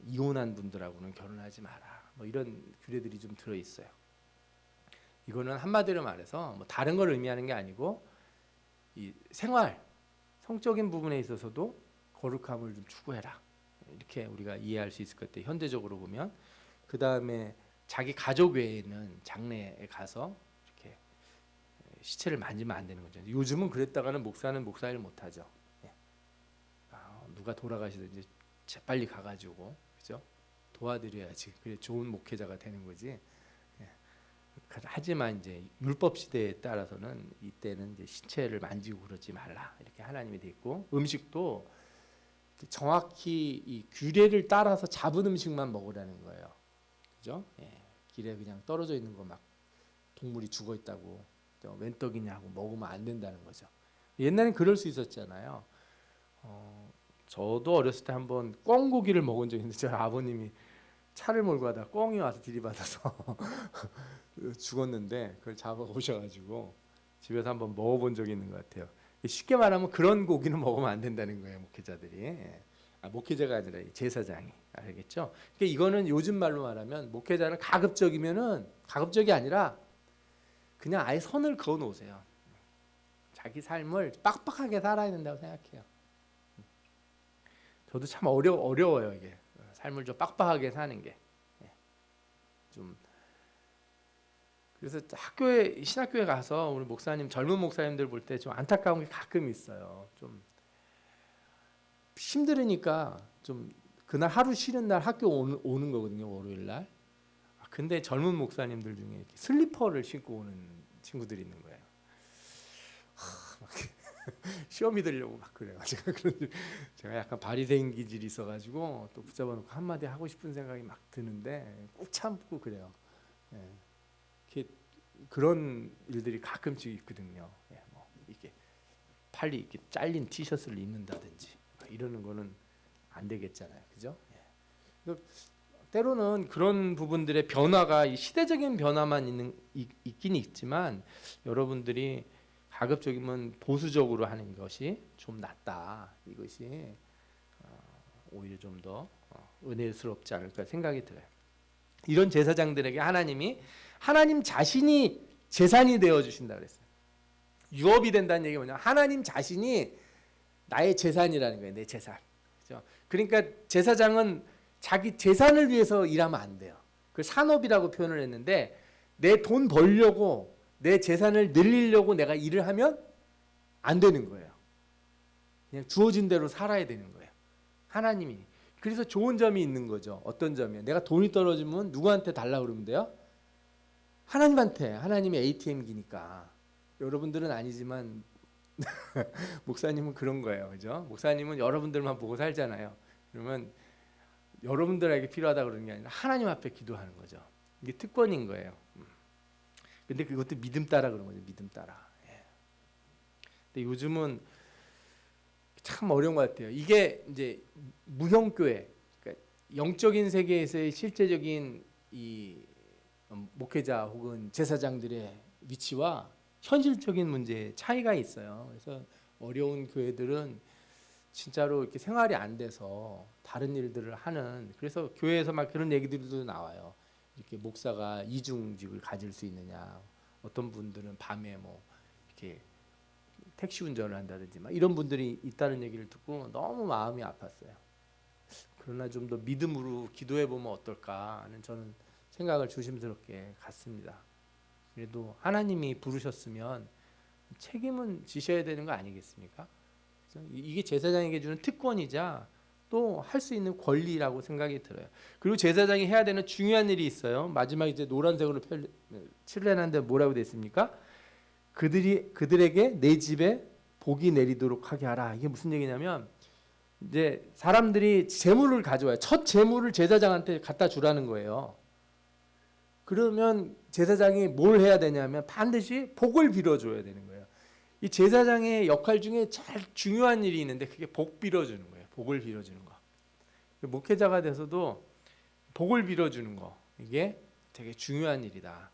이혼한 분들하고는 결혼하지 마라. 뭐 이런 규례들이 좀 들어 있어요. 이거는 한마디로 말해서 뭐 다른 걸 의미하는 게 아니고, 이 생활, 성적인 부분에 있어서도 거룩함을 좀 추구해라. 이렇게 우리가 이해할 수 있을 것 같아요. 현대적으로 보면. 그 다음에 자기 가족 외에는 장례에 가서 이렇게 시체를 만지면 안 되는 거죠. 요즘은 그랬다가는 목사는 목사일 못하죠. 예. 누가 돌아가시든지 재빨리 가가지고, 그죠? 도와드려야지. 그래 좋은 목회자가 되는 거지. 예. 하지만 이제 율법 시대에 따라서는 이때는 이제 시체를 만지고 그러지 말라, 이렇게 하나님이 돼 있고, 음식도 정확히 이 규례를 따라서 잡은 음식만 먹으라는 거예요. 그죠? 예. 길에 그냥 떨어져 있는 거 막 동물이 죽어 있다고 웬 떡이냐 하고 먹으면 안 된다는 거죠. 옛날엔 그럴 수 있었잖아요. 저도 어렸을 때 한번 꿩고기를 먹은 적이 있는데, 저희 아버님이 차를 몰고 가다가 꿩이 와서 들이받아서 죽었는데, 그걸 잡아 오셔가지고 집에서 한번 먹어본 적이 있는 것 같아요. 쉽게 말하면 그런 고기는 먹으면 안 된다는 거예요, 목회자들이. 목회자가 아니라 제사장이. 알겠죠? 그러니까 이거는 요즘 말로 말하면, 목회자는 가급적이 아니라 그냥 아예 선을 그어 놓으세요. 자기 삶을 빡빡하게 살아야 된다고 생각해요. 저도 참 어려워요, 이게. 삶을 좀 빡빡하게 사는 게. 좀 그래서 신학교에 가서 우리 목사님, 젊은 목사님들 볼 때 좀 안타까운 게 가끔 있어요. 좀 힘들으니까 좀 그날 하루 쉬는 날 학교 오는 거거든요, 월요일 날. 근데 젊은 목사님들 중에 이렇게 슬리퍼를 신고 오는 친구들이 있는 거예요. 막 시험이 되려고 막 그래요. 제가 약간 바리새인 기질이 있어가지고 또 붙잡아놓고 한마디 하고 싶은 생각이 막 드는데 꾹 참고 그래요. 예. 그런 일들이 가끔씩 있거든요. 예, 뭐 이게 팔이 이렇게 잘린 티셔츠를 입는다든지 이러는 거는 안 되겠잖아요, 그죠? 예. 때로는 그런 부분들의 변화가 이 시대적인 변화만 있긴 있지만, 여러분들이 가급적이면 보수적으로 하는 것이 좀 낫다. 이것이 오히려 좀 더 은혜스럽지 않을까 생각이 들어요. 이런 제사장들에게 하나님 자신이 재산이 되어 주신다 그랬어요. 유업이 된다는 얘기가 뭐냐? 하나님 자신이 나의 재산이라는 거예요. 내 재산. 그죠? 그러니까 제사장은 자기 재산을 위해서 일하면 안 돼요. 그 산업이라고 표현을 했는데, 내 돈 벌려고, 내 재산을 늘리려고 내가 일을 하면 안 되는 거예요. 그냥 주어진 대로 살아야 되는 거예요. 하나님이. 그래서 좋은 점이 있는 거죠. 어떤 점이요? 내가 돈이 떨어지면 누구한테 달라고 그러면 돼요? 하나님한테. 하나님이 ATM기니까. 여러분들은 아니지만 목사님은 그런 거예요. 그죠? 목사님은 여러분들만 보고 살잖아요. 그러면 여러분들에게 필요하다 그러는 게 아니라 하나님 앞에 기도하는 거죠. 이게 특권인 거예요. 근데 그것도 믿음 따라 그런 거죠. 믿음 따라. 예. 근데 요즘은 참 어려운 것 같아요. 이게 이제 무형교회, 그러니까 영적인 세계에서의 실제적인 이 목회자 혹은 제사장들의 위치와 현실적인 문제에 차이가 있어요. 그래서 어려운 교회들은 진짜로 이렇게 생활이 안 돼서 다른 일들을 하는, 그래서 교회에서 막 그런 얘기들도 나와요. 이렇게 목사가 이중직을 가질 수 있느냐, 어떤 분들은 밤에 뭐 이렇게 택시 운전을 한다든지 막 이런 분들이 있다는 얘기를 듣고 너무 마음이 아팠어요. 그러나 좀 더 믿음으로 기도해 보면 어떨까 하는 저는 생각을 조심스럽게 갖습니다. 그래도 하나님이 부르셨으면 책임은 지셔야 되는 거 아니겠습니까? 이게 제사장에게 주는 특권이자 또 할 수 있는 권리라고 생각이 들어요. 그리고 제사장이 해야 되는 중요한 일이 있어요. 마지막 이제 노란색으로 칠해놨는데 뭐라고 됐습니까? 그들에게 내 집에 복이 내리도록 하게 하라. 이게 무슨 얘기냐면 이제 사람들이 재물을 가져와요. 첫 재물을 제사장한테 갖다 주라는 거예요. 그러면 제사장이 뭘 해야 되냐면 반드시 복을 빌어줘야 되는 거예요. 이 제사장의 역할 중에 제일 중요한 일이 있는데 그게 복 빌어주는 거예요. 복을 빌어주는 거. 목회자가 돼서도 복을 빌어주는 거, 이게 되게 중요한 일이다.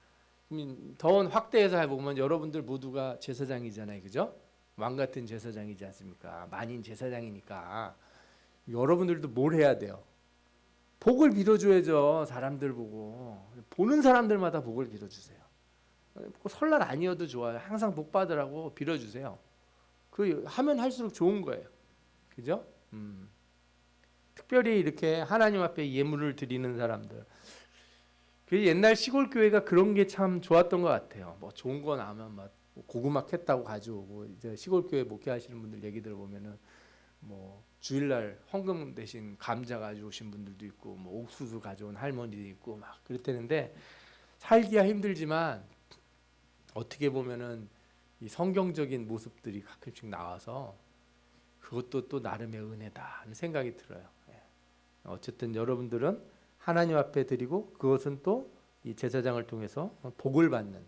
더 확대해서 해보면 여러분들 모두가 제사장이잖아요, 그죠? 왕 같은 제사장이지 않습니까? 만인 제사장이니까 여러분들도 뭘 해야 돼요? 복을 빌어줘야죠. 사람들 보고, 보는 사람들마다 복을 빌어주세요. 설날 아니어도 좋아요. 항상 복 받으라고 빌어주세요. 그 하면 할수록 좋은 거예요, 그죠? 특별히 이렇게 하나님 앞에 예물을 드리는 사람들. 그 옛날 시골 교회가 그런 게 참 좋았던 것 같아요. 뭐 좋은 거 나면 막 고구마 캤다고 가져오고, 이제 시골 교회 목회하시는 분들 얘기 들어보면은 뭐 주일날 헌금 대신 감자 가져오신 분들도 있고, 뭐 옥수수 가져온 할머니도 있고 막 그랬다는데, 살기가 힘들지만 어떻게 보면은 이 성경적인 모습들이 가끔씩 나와서 그것도 또 나름의 은혜다 하는 생각이 들어요. 어쨌든 여러분들은 하나님 앞에 드리고 그것은 또 이 제사장을 통해서 복을 받는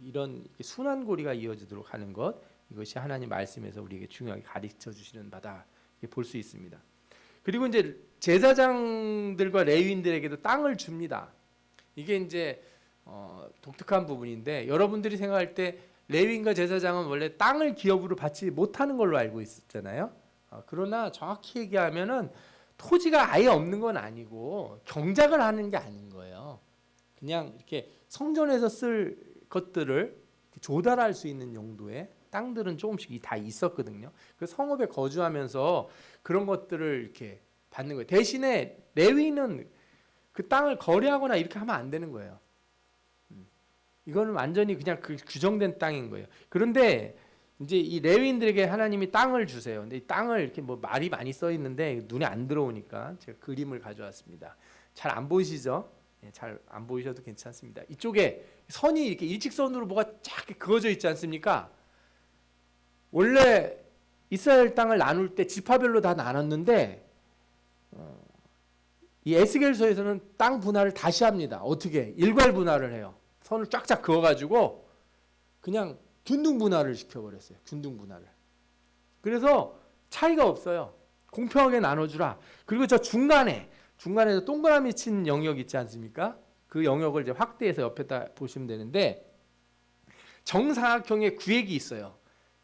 이런 순환 고리가 이어지도록 하는 것, 이것이 하나님 말씀에서 우리에게 중요하게 가르쳐 주시는 바다 볼 수 있습니다. 그리고 이제 제사장들과 레위인들에게도 땅을 줍니다. 이게 이제 독특한 부분인데, 여러분들이 생각할 때 레위인과 제사장은 원래 땅을 기업으로 받지 못하는 걸로 알고 있었잖아요. 그러나 정확히 얘기하면은 토지가 아예 없는 건 아니고 경작을 하는 게 아닌 거예요. 그냥 이렇게 성전에서 쓸 것들을 조달할 수 있는 용도의 땅들은 조금씩 다 있었거든요. 그 성읍에 거주하면서 그런 것들을 이렇게 받는 거예요. 대신에 레위인은 그 땅을 거래하거나 이렇게 하면 안 되는 거예요. 이거는 완전히 그냥 그 규정된 땅인 거예요. 그런데 이제 이 레위인들에게 하나님이 땅을 주세요. 근데 이 땅을 이렇게 뭐 말이 많이 써 있는데 눈에 안 들어오니까 제가 그림을 가져왔습니다. 잘 안 보이시죠? 잘 안 보이셔도 괜찮습니다. 이쪽에 선이 이렇게 일직선으로 뭐가 쫙 그어져 있지 않습니까? 원래 이스라엘 땅을 나눌 때 지파별로 다 나눴는데 이 에스겔서에서는 땅 분할을 다시 합니다. 어떻게? 일괄 분할을 해요. 선을 쫙쫙 그어가지고 그냥 균등 분할을 시켜버렸어요. 균등 분할을. 그래서 차이가 없어요. 공평하게 나눠주라. 그리고 저 중간에서 동그라미 친 영역 있지 않습니까? 그 영역을 이제 확대해서 옆에다 보시면 되는데, 정사각형의 구획이 있어요.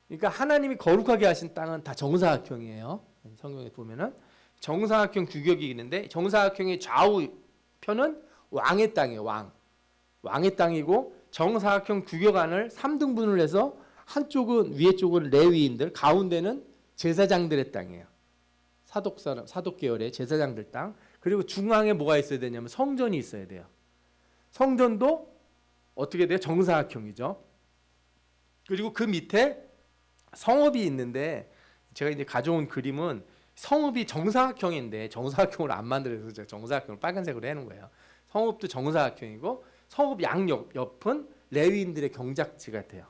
그러니까 하나님이 거룩하게 하신 땅은 다 정사각형이에요. 성경에 보면은 정사각형 규격이 있는데, 정사각형의 좌우편은 왕의 땅이에요. 왕의 땅이고, 정사각형 규격 안을 3등분을 해서 한쪽은 위에 쪽은 레위인들, 가운데는 제사장들의 땅이에요. 사독 계열의 제사장들 땅. 그리고 중앙에 뭐가 있어야 되냐면 성전이 있어야 돼요. 성전도 어떻게 돼요? 정사각형이죠. 그리고 그 밑에 성읍이 있는데, 제가 이제 가져온 그림은 성읍이 정사각형인데 정사각형으로 안 만들어서 제가 정사각형을 빨간색으로 해놓은 거예요. 성읍도 정사각형이고 성읍 양옆은 레위인들의 경작지가 돼요.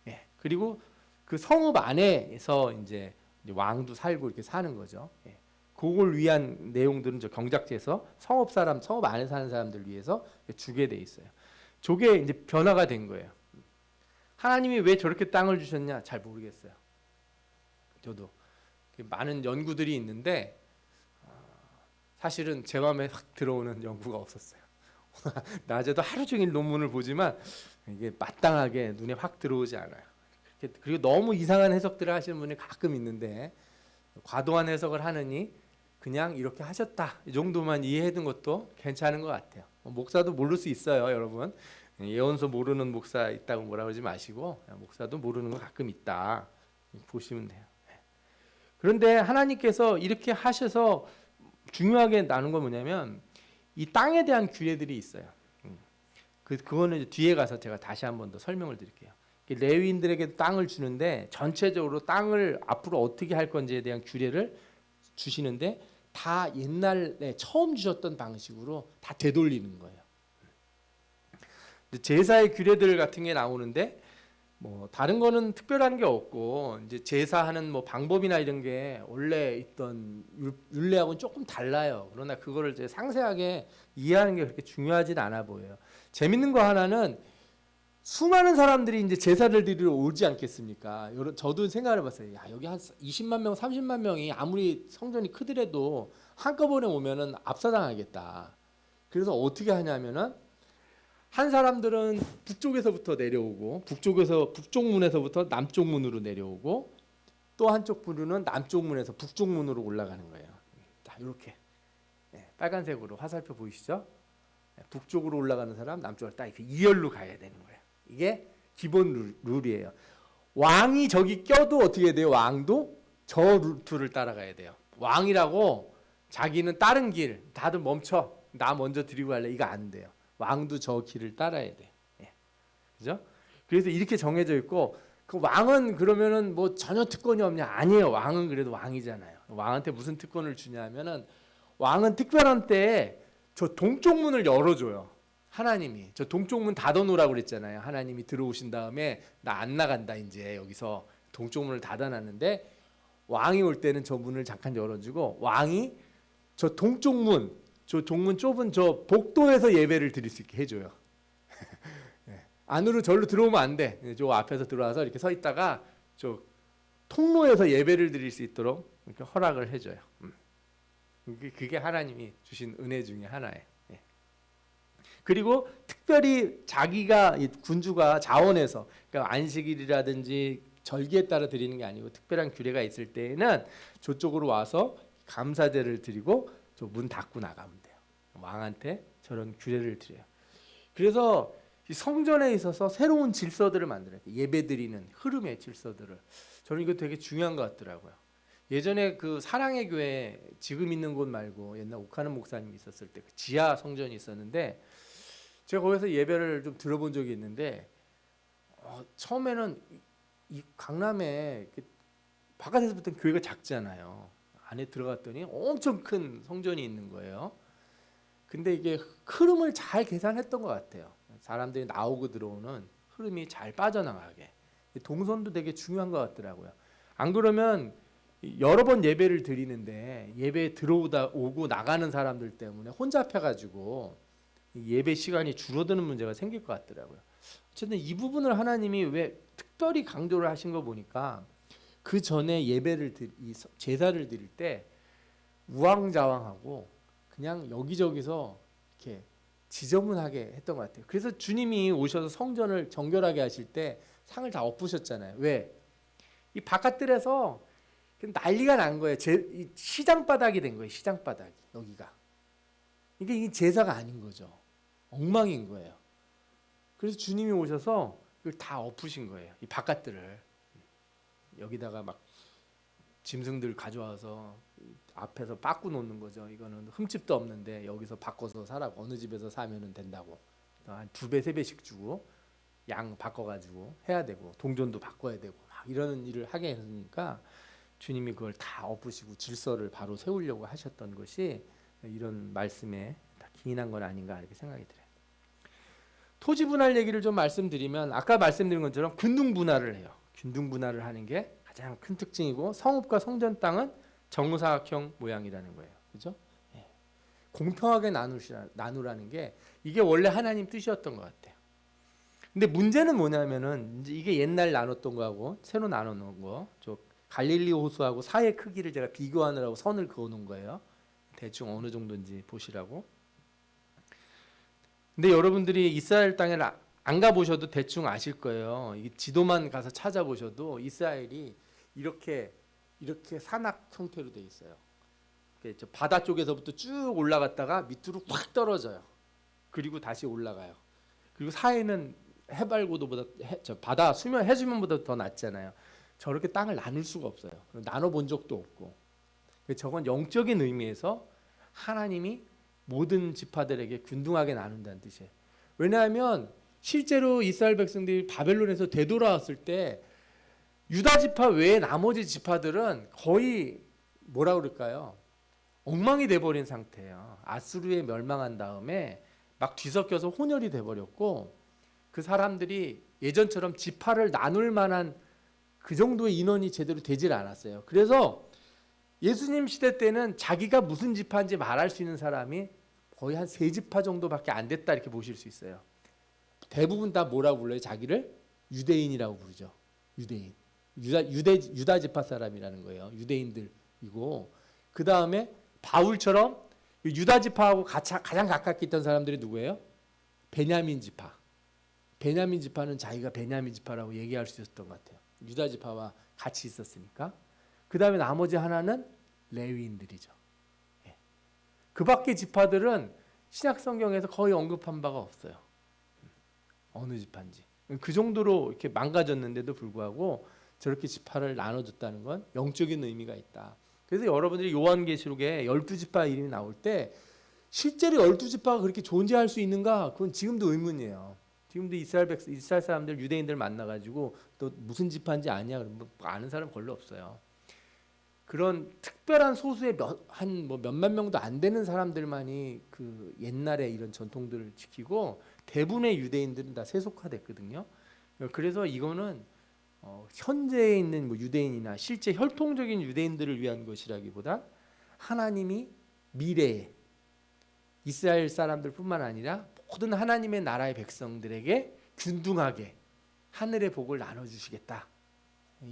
예. 그리고 그 성읍 안에서 이제 왕도 살고 이렇게 사는 거죠. 예. 그걸 위한 내용들은 저 경작지에서 성읍 안에 사는 사람들 위해서 주게 돼 있어요. 저게 이제 변화가 된 거예요. 하나님이 왜 저렇게 땅을 주셨냐 잘 모르겠어요. 저도 많은 연구들이 있는데 사실은 제 마음에 확 들어오는 연구가 없었어요. 낮에도 하루 종일 논문을 보지만 이게 마땅하게 눈에 확 들어오지 않아요. 그리고 너무 이상한 해석들을 하시는 분이 가끔 있는데 과도한 해석을 하느니 그냥 이렇게 하셨다 이 정도만 이해해둔 것도 괜찮은 것 같아요. 목사도 모를 수 있어요, 여러분. 예언서 모르는 목사 있다고 뭐라 그러지 마시고 목사도 모르는 거 가끔 있다 보시면 돼요. 그런데 하나님께서 이렇게 하셔서 중요하게 나눈 건 뭐냐면 이 땅에 대한 규례들이 있어요. 그거는 이제 뒤에 가서 제가 다시 한 번 더 설명을 드릴게요. 레위인들에게 땅을 주는데 전체적으로 땅을 앞으로 어떻게 할 건지에 대한 규례를 주시는데 다 옛날에 처음 주셨던 방식으로 다 되돌리는 거예요. 제사의 규례들 같은 게 나오는데 뭐 다른 거는 특별한 게 없고 이제 제사하는 뭐 방법이나 이런 게 원래 있던 율례하고는 조금 달라요. 그러나 그거를 이제 상세하게 이해하는 게 그렇게 중요하진 않아 보여요. 재밌는 거 하나는 수많은 사람들이 이제 제사를 드리러 오지 않겠습니까? 저도 생각을 해봤어요. 야, 여기 한 20만 명, 30만 명이 아무리 성전이 크더라도 한꺼번에 오면은 압사당하겠다. 그래서 어떻게 하냐면은 한 사람들은 북쪽에서부터 내려오고 북쪽 문에서부터 남쪽 문으로 내려오고 또 한쪽 부류는 남쪽 문에서 북쪽 문으로 올라가는 거예요. 자, 이렇게 빨간색으로 화살표 보이시죠? 북쪽으로 올라가는 사람, 남쪽으로 딱 이렇게 이열로 가야 되는 거예요. 이게 기본 룰이에요. 왕이 저기 껴도 어떻게 돼요? 왕도 저 루트를 따라가야 돼요. 왕이라고 자기는 다른 길, 다들 멈춰, 나 먼저 드리고 갈래, 이거 안 돼요. 왕도 저 길을 따라야 돼. 그죠? 그래서 이렇게 정해져 있고 그 왕은 그러면은 뭐 전혀 특권이 없냐? 아니에요. 왕은 그래도 왕이잖아요. 왕한테 무슨 특권을 주냐면은 왕은 특별한 때에 저 동쪽 문을 열어줘요. 하나님이 저 동쪽 문 닫아놓으라고 그랬잖아요. 하나님이 들어오신 다음에 나 안 나간다 이제 여기서 동쪽 문을 닫아놨는데 왕이 올 때는 저 문을 잠깐 열어주고 왕이 저 동쪽 문, 저 동문 좁은 저 복도에서 예배를 드릴 수 있게 해줘요. 안으로 절로 들어오면 안 돼. 저 앞에서 들어와서 이렇게 서 있다가 저 통로에서 예배를 드릴 수 있도록 이렇게 허락을 해줘요. 그게 하나님이 주신 은혜 중에 하나예요. 그리고 특별히 자기가 군주가 자원해서 그러니까 안식일이라든지 절기에 따라 드리는 게 아니고 특별한 규례가 있을 때에는 저쪽으로 와서 감사제를 드리고 저 문 닫고 나가면 돼요. 왕한테 저런 규례를 드려요. 그래서 이 성전에 있어서 새로운 질서들을 만들어야 돼요. 예배드리는 흐름의 질서들을. 저는 이거 되게 중요한 것 같더라고요. 예전에 그 사랑의 교회 지금 있는 곳 말고 옛날 옥하는 목사님이 있었을 때 그 지하 성전이 있었는데 제가 거기서 예배를 좀 들어본 적이 있는데 처음에는 이 강남에 바깥에서 보던 교회가 작잖아요. 안에 들어갔더니 엄청 큰 성전이 있는 거예요. 근데 이게 흐름을 잘 계산했던 것 같아요. 사람들이 나오고 들어오는 흐름이 잘 빠져나가게. 동선도 되게 중요한 것 같더라고요. 안 그러면 여러 번 예배를 드리는데 예배 들어오다 오고 나가는 사람들 때문에 혼잡해가지고 예배 시간이 줄어드는 문제가 생길 것 같더라고요. 어쨌든 이 부분을 하나님이 왜 특별히 강조를 하신 거 보니까 그 전에 제사를 드릴 때 우왕좌왕하고 그냥 여기저기서 이렇게 지저분하게 했던 것 같아요. 그래서 주님이 오셔서 성전을 정결하게 하실 때 상을 다 엎으셨잖아요. 왜? 이 바깥들에서 난리가 난 거예요. 이 시장 바닥이 된 거예요. 시장 바닥이 여기가. 이게 제사가 아닌 거죠. 엉망인 거예요. 그래서 주님이 오셔서 이걸 다 엎으신 거예요. 이 바깥들을 여기다가 막 짐승들 가져와서 앞에서 바꾸 놓는 거죠. 이거는 흠집도 없는데 여기서 바꿔서 사라고 어느 집에서 사면은 된다고 한 2배 3배씩 주고 양 바꿔가지고 해야 되고 동전도 바꿔야 되고 막 이런 일을 하게 했으니까 주님이 그걸 다 엎으시고 질서를 바로 세우려고 하셨던 것이 이런 말씀에 다 기인한 건 아닌가 이렇게 생각이 들어요. 토지 분할 얘기를 좀 말씀드리면 아까 말씀드린 것처럼 균등 분할을 해요. 균등 분할을 하는 게 가장 큰 특징이고 성읍과 성전 땅은 정사각형 모양이라는 거예요. 그죠? 예. 공평하게 나누라는 게 이게 원래 하나님 뜻이었던 것 같아요. 근데 문제는 뭐냐면은 이제 이게 옛날 나눴던 거하고 새로 나눠 놓은 거, 저 갈릴리 호수하고 사이의 크기를 제가 비교하느라고 선을 그어 놓은 거예요. 대충 어느 정도인지 보시라고. 근데 여러분들이 이스라엘 땅에 안 가보셔도 대충 아실 거예요. 이 지도만 가서 찾아보셔도 이스라엘이 이렇게 산악 형태로 돼 있어요. 저 바다 쪽에서부터 쭉 올라갔다가 밑으로 확 떨어져요. 그리고 다시 올라가요. 그리고 사이는 해발고도보다 바다 수면 해수면보다 더 낮잖아요. 저렇게 땅을 나눌 수가 없어요. 나눠 본 적도 없고. 저건 영적인 의미에서 하나님이 모든 지파들에게 균등하게 나눈다는 뜻이에요. 왜냐하면 실제로 이스라엘 백성들이 바벨론에서 되돌아왔을 때 유다 지파 외에 나머지 지파들은 거의 뭐라 그럴까요? 엉망이 돼버린 상태예요. 아수르에 멸망한 다음에 막 뒤섞여서 혼혈이 돼버렸고, 그 사람들이 예전처럼 지파를 나눌 만한 그 정도의 인원이 제대로 되질 않았어요. 그래서 예수님 시대 때는 자기가 무슨 지파인지 말할 수 있는 사람이 거의 한 3지파 정도밖에 안 됐다, 이렇게 보실 수 있어요. 대부분 다 뭐라고 불러요? 자기를 유대인이라고 부르죠. 유대인. 유다 지파 사람이라는 거예요. 유대인들이고, 그 다음에 바울처럼 유다 지파하고 가장 가깝게 있던 사람들이 누구예요? 베냐민 지파. 베냐민 지파는 자기가 베냐민 지파라고 얘기할 수 있었던 것 같아요. 유다 지파와 같이 있었으니까. 그 다음에 나머지 하나는 레위인들이죠. 예. 그 밖의 지파들은 신약 성경에서 거의 언급한 바가 없어요. 어느 지파인지. 그 정도로 이렇게 망가졌는데도 불구하고 저렇게 지파를 나눠줬다는 건 영적인 의미가 있다. 그래서 여러분들이 요한계시록에 12지파 이름이 나올 때 실제로 12지파가 그렇게 존재할 수 있는가? 그건 지금도 의문이에요. 지금도 이스라엘 사람들, 유대인들 만나가지고 또 무슨 지파인지 아냐? 그러면 아는 사람 별로 없어요. 그런 특별한 소수의 몇만 명도 안 되는 사람들만이 그 옛날에 이런 전통들을 지키고, 대부분의 유대인들은 다 세속화됐거든요. 그래서 이거는 현재에 있는 유대인이나 실제 혈통적인 유대인들을 위한 것이라기보다 하나님이 미래에 이스라엘 사람들뿐만 아니라 모든 하나님의 나라의 백성들에게 균등하게 하늘의 복을 나눠주시겠다,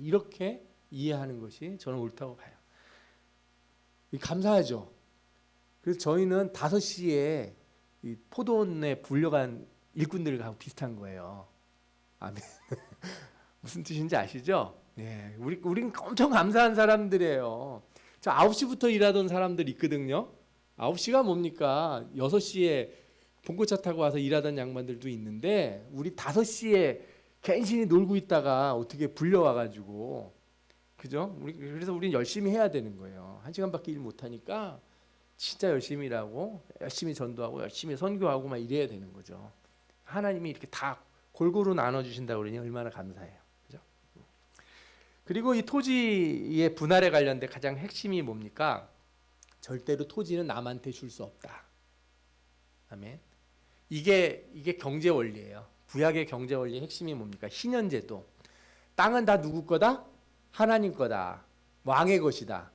이렇게 이해하는 것이 저는 옳다고 봐요. 감사하죠. 그래서 저희는 5시에 이 포도원에 불려간 일꾼들하고 비슷한 거예요. 아멘. 무슨 뜻인지 아시죠? 네, 우린 엄청 감사한 사람들이에요. 저 9시부터 일하던 사람들 있거든요. 9시가 뭡니까? 6시에 봉고차 타고 와서 일하던 양반들도 있는데, 우리 5시에 갠신히 놀고 있다가 어떻게 불려와가지고, 그죠? 그래서 우린 열심히 해야 되는 거예요. 1시간밖에 일 못하니까 진짜 열심히 일하고 열심히 전도하고 열심히 선교하고 막 이래야 되는 거죠. 하나님이 이렇게 다 골고루 나눠주신다고 그러니 얼마나 감사해요. 그죠? 그리고 이 토지의 분할에 관련된 가장 핵심이 뭡니까? 절대로 토지는 남한테 줄 수 없다. 아멘. 이게 경제 원리예요. 구약의 경제 원리의 핵심이 뭡니까? 신현제도. 땅은 다 누구 거다? 하나님 거다. 왕의 것이다.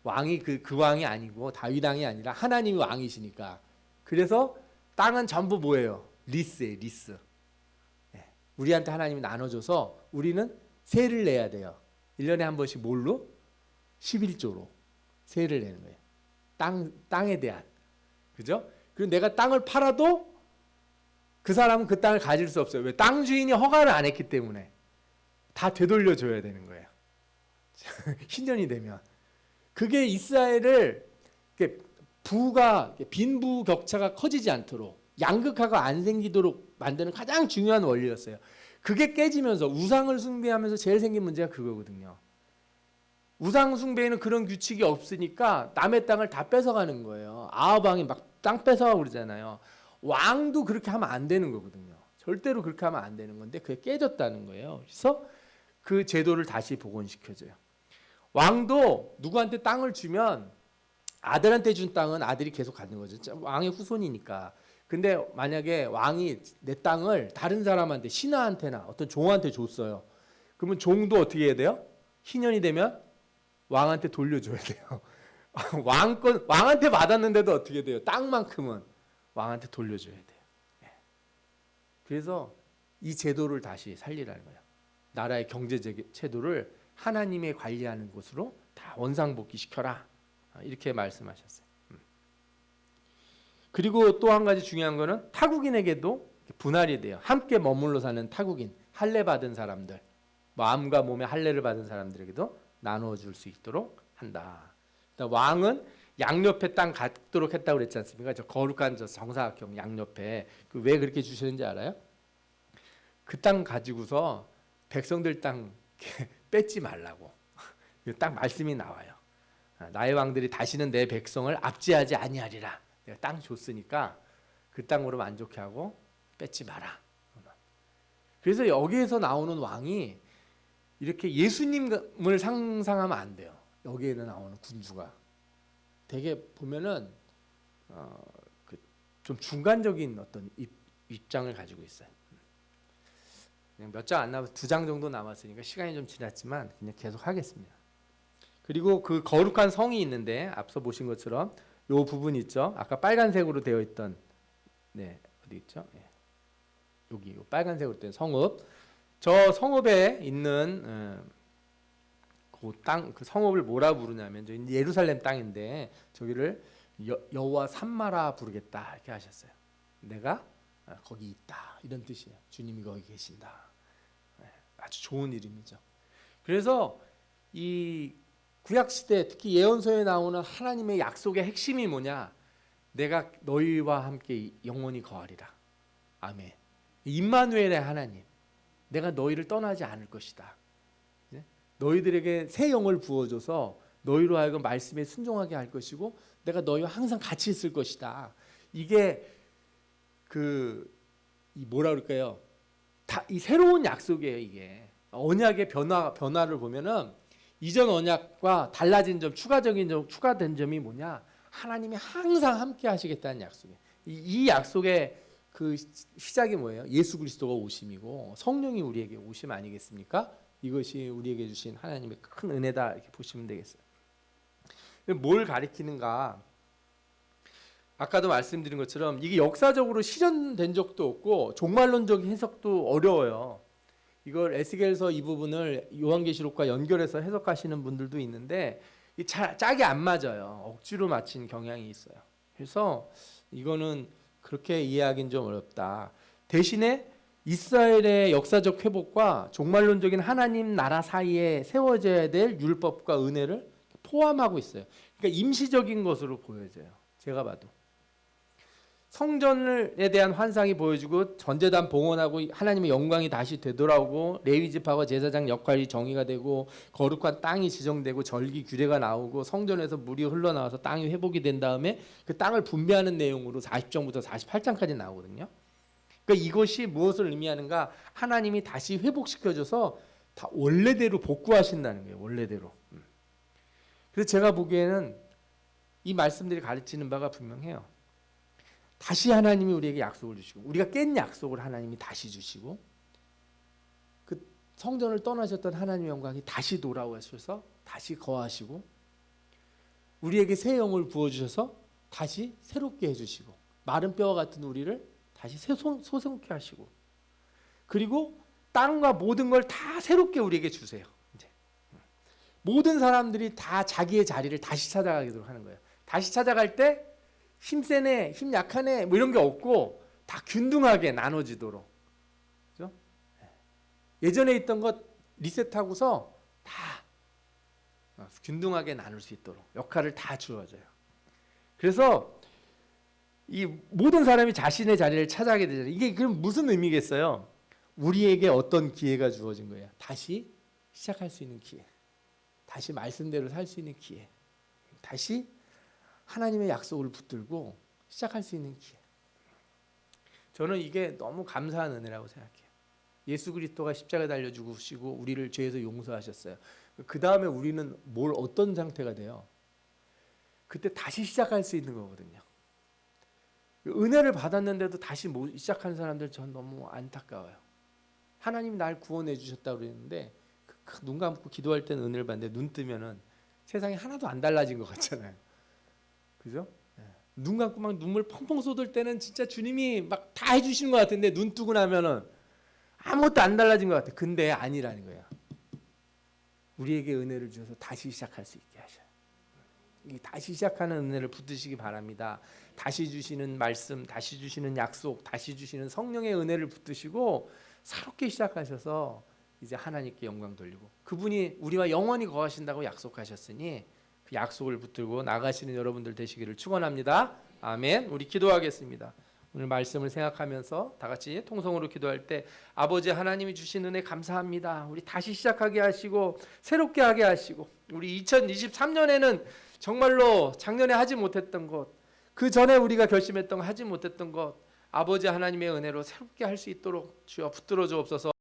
왕이 그 왕이 아니고 다윗 왕이 아니라 하나님이 왕이시니까. 그래서 땅은 전부 뭐예요? 리스예요, 리스. 네. 우리한테 하나님이 나눠줘서 우리는 세를 내야 돼요. 1년에 한 번씩 뭘로? 11조로 세를 내는 거예요. 땅에 대한. 그죠? 그리고 내가 땅을 팔아도 그 사람은 그 땅을 가질 수 없어요. 왜? 땅 주인이 허가를 안 했기 때문에. 다 되돌려줘야 되는 거예요. 신년이 되면. 그게 이스라엘을 빈부 격차가 커지지 않도록, 양극화가 안 생기도록 만드는 가장 중요한 원리였어요. 그게 깨지면서 우상을 숭배하면서 제일 생긴 문제가 그거거든요. 우상 숭배에는 그런 규칙이 없으니까 남의 땅을 다 뺏어가는 거예요. 아합 왕이 막 땅 뺏어가고 그러잖아요. 왕도 그렇게 하면 안 되는 거거든요. 절대로 그렇게 하면 안 되는 건데 그게 깨졌다는 거예요. 그래서 그 제도를 다시 복원시켜줘요. 왕도 누구한테 땅을 주면 아들한테 준 땅은 아들이 계속 갖는 거죠. 왕의 후손이니까. 근데 만약에 왕이 내 땅을 다른 사람한테, 신하한테나 어떤 종한테 줬어요. 그러면 종도 어떻게 해야 돼요? 희년이 되면 왕한테 돌려줘야 돼요. 왕한테 받았는데도 어떻게 돼요? 땅만큼은 왕한테 돌려줘야 돼요. 그래서 이 제도를 다시 살리라는 거예요. 나라의 경제 제도를 하나님이 관리하는 곳으로 다 원상복귀시켜라. 이렇게 말씀하셨어요. 그리고 또 한 가지 중요한 거는 타국인에게도 분할이 돼요. 함께 머물러 사는 타국인, 할례 받은 사람들, 마음과 몸에 할례를 받은 사람들에게도 나누어 줄 수 있도록 한다. 왕은 양옆에 땅 갖도록 했다고 그랬지 않습니까? 저 거룩한 저 정사각형 양옆에 왜 그렇게 주셨는지 알아요? 그 땅 가지고서 백성들 땅 뺏지 말라고. 딱 말씀이 나와요. 나의 왕들이 다시는 내 백성을 압제하지 아니하리라. 내가 땅 줬으니까 그 땅으로 만족해하고 뺏지 마라. 그래서 여기에서 나오는 왕이 이렇게 예수님을 상상하면 안 돼요. 여기에는 나오는 군주가 되게 보면은 좀 중간적인 어떤 입장을 가지고 있어요. 그냥 몇 장 안 남았, 2장 정도 남았으니까 시간이 좀 지났지만 그냥 계속 하겠습니다. 그리고 그 거룩한 성이 있는데 앞서 보신 것처럼 요 부분 있죠. 아까 빨간색으로 되어 있던 어디 있죠? 여기 요 빨간색으로 된 성읍. 저 성읍에 있는 그 땅, 그 성읍을 뭐라 부르냐면 저 예루살렘 땅인데 저기를 여호와 삼마라 부르겠다 이렇게 하셨어요. 내가 거기 있다 이런 뜻이에요. 주님이 거기 계신다. 아주 좋은 이름이죠. 그래서 이 구약 시대 특히 예언서에 나오는 하나님의 약속의 핵심이 뭐냐? 내가 너희와 함께 영원히 거하리라. 아멘. 임마누엘의 하나님. 내가 너희를 떠나지 않을 것이다. 너희들에게 새 영을 부어줘서 너희로 하여금 말씀에 순종하게 할 것이고 내가 너희와 항상 같이 있을 것이다. 이게 이 뭐라 그럴까요? 이 새로운 약속이에요. 이게 언약의 변화를 보면은 이전 언약과 달라진 점, 추가된 점이 뭐냐? 하나님이 항상 함께 하시겠다는 약속이에요. 이 약속의 그 시작이 뭐예요? 예수 그리스도가 오심이고 성령이 우리에게 오심 아니겠습니까? 이것이 우리에게 주신 하나님의 큰 은혜다 이렇게 보시면 되겠어요. 뭘 가리키는가? 아까도 말씀드린 것처럼 이게 역사적으로 실현된 적도 없고 종말론적인 해석도 어려워요. 이걸 에스겔서 이 부분을 요한계시록과 연결해서 해석하시는 분들도 있는데 짝이 안 맞아요. 억지로 맞힌 경향이 있어요. 그래서 이거는 그렇게 이해하기는 좀 어렵다. 대신에 이스라엘의 역사적 회복과 종말론적인 하나님 나라 사이에 세워져야 될 율법과 은혜를 포함하고 있어요. 그러니까 임시적인 것으로 보여져요. 제가 봐도. 성전에 대한 환상이 보여지고 전제단 봉헌하고 하나님의 영광이 다시 되돌아오고 레위 지파와 제사장 역할이 정의가 되고 거룩한 땅이 지정되고 절기 규례가 나오고 성전에서 물이 흘러나와서 땅이 회복이 된 다음에 그 땅을 분배하는 내용으로 40장부터 48장까지 나오거든요. 그러니까 이것이 무엇을 의미하는가? 하나님이 다시 회복시켜줘서 다 원래대로 복구하신다는 거예요. 원래대로. 그래서 제가 보기에는 이 말씀들이 가르치는 바가 분명해요. 다시 하나님이 우리에게 약속을 주시고 우리가 깬 약속을 하나님이 다시 주시고 그 성전을 떠나셨던 하나님의 영광이 다시 돌아오셔서 다시 거하시고 우리에게 새 영을 부어주셔서 다시 새롭게 해주시고 마른 뼈와 같은 우리를 다시 소생케 하시고 그리고 땅과 모든 걸 다 새롭게 우리에게 주세요. 이제 모든 사람들이 다 자기의 자리를 다시 찾아가도록 하는 거예요. 다시 찾아갈 때 힘 세네, 힘 약하네 뭐 이런 게 없고 다 균등하게 나눠지도록. 그렇죠? 예전에 있던 것 리셋하고서 다 균등하게 나눌 수 있도록 역할을 다 주어져요. 그래서 이 모든 사람이 자신의 자리를 찾아가게 되잖아요. 이게 그럼 무슨 의미겠어요? 우리에게 어떤 기회가 주어진 거예요? 다시 시작할 수 있는 기회. 다시 말씀대로 살 수 있는 기회. 다시 하나님의 약속을 붙들고 시작할 수 있는 기회. 저는 이게 너무 감사한 은혜라고 생각해요. 예수 그리스도가 십자가에 달려 죽으시고 우리를 죄에서 용서하셨어요. 그 다음에 우리는 어떤 상태가 돼요? 그때 다시 시작할 수 있는 거거든요. 은혜를 받았는데도 다시 못 시작하는 사람들 전 너무 안타까워요. 하나님이 날 구원해 주셨다고 그랬는데 눈 감고 기도할 때는 은혜를 받는데 눈 뜨면은 세상이 하나도 안 달라진 것 같잖아요. 그죠? 눈 감고 막 눈물 펑펑 쏟을 때는 진짜 주님이 막 다 해주시는 것 같은데 눈 뜨고 나면은 아무것도 안 달라진 것 같아. 근데 아니라는 거야. 우리에게 은혜를 주셔서 다시 시작할 수 있게 하셔요. 이 다시 시작하는 은혜를 붙드시기 바랍니다. 다시 주시는 말씀, 다시 주시는 약속, 다시 주시는 성령의 은혜를 붙드시고 새롭게 시작하셔서 이제 하나님께 영광 돌리고 그분이 우리와 영원히 거하신다고 약속하셨으니 그 약속을 붙들고 나가시는 여러분들 되시기를 축원합니다. 아멘. 우리 기도하겠습니다. 오늘 말씀을 생각하면서 다 같이 통성으로 기도할 때 아버지 하나님이 주신 은혜 감사합니다. 우리 다시 시작하게 하시고 새롭게 하게 하시고 우리 2023년에는 정말로 작년에 하지 못했던 것, 그 전에 우리가 결심했던 거 하지 못했던 것 아버지 하나님의 은혜로 새롭게 할 수 있도록 주여 붙들어 주옵소서.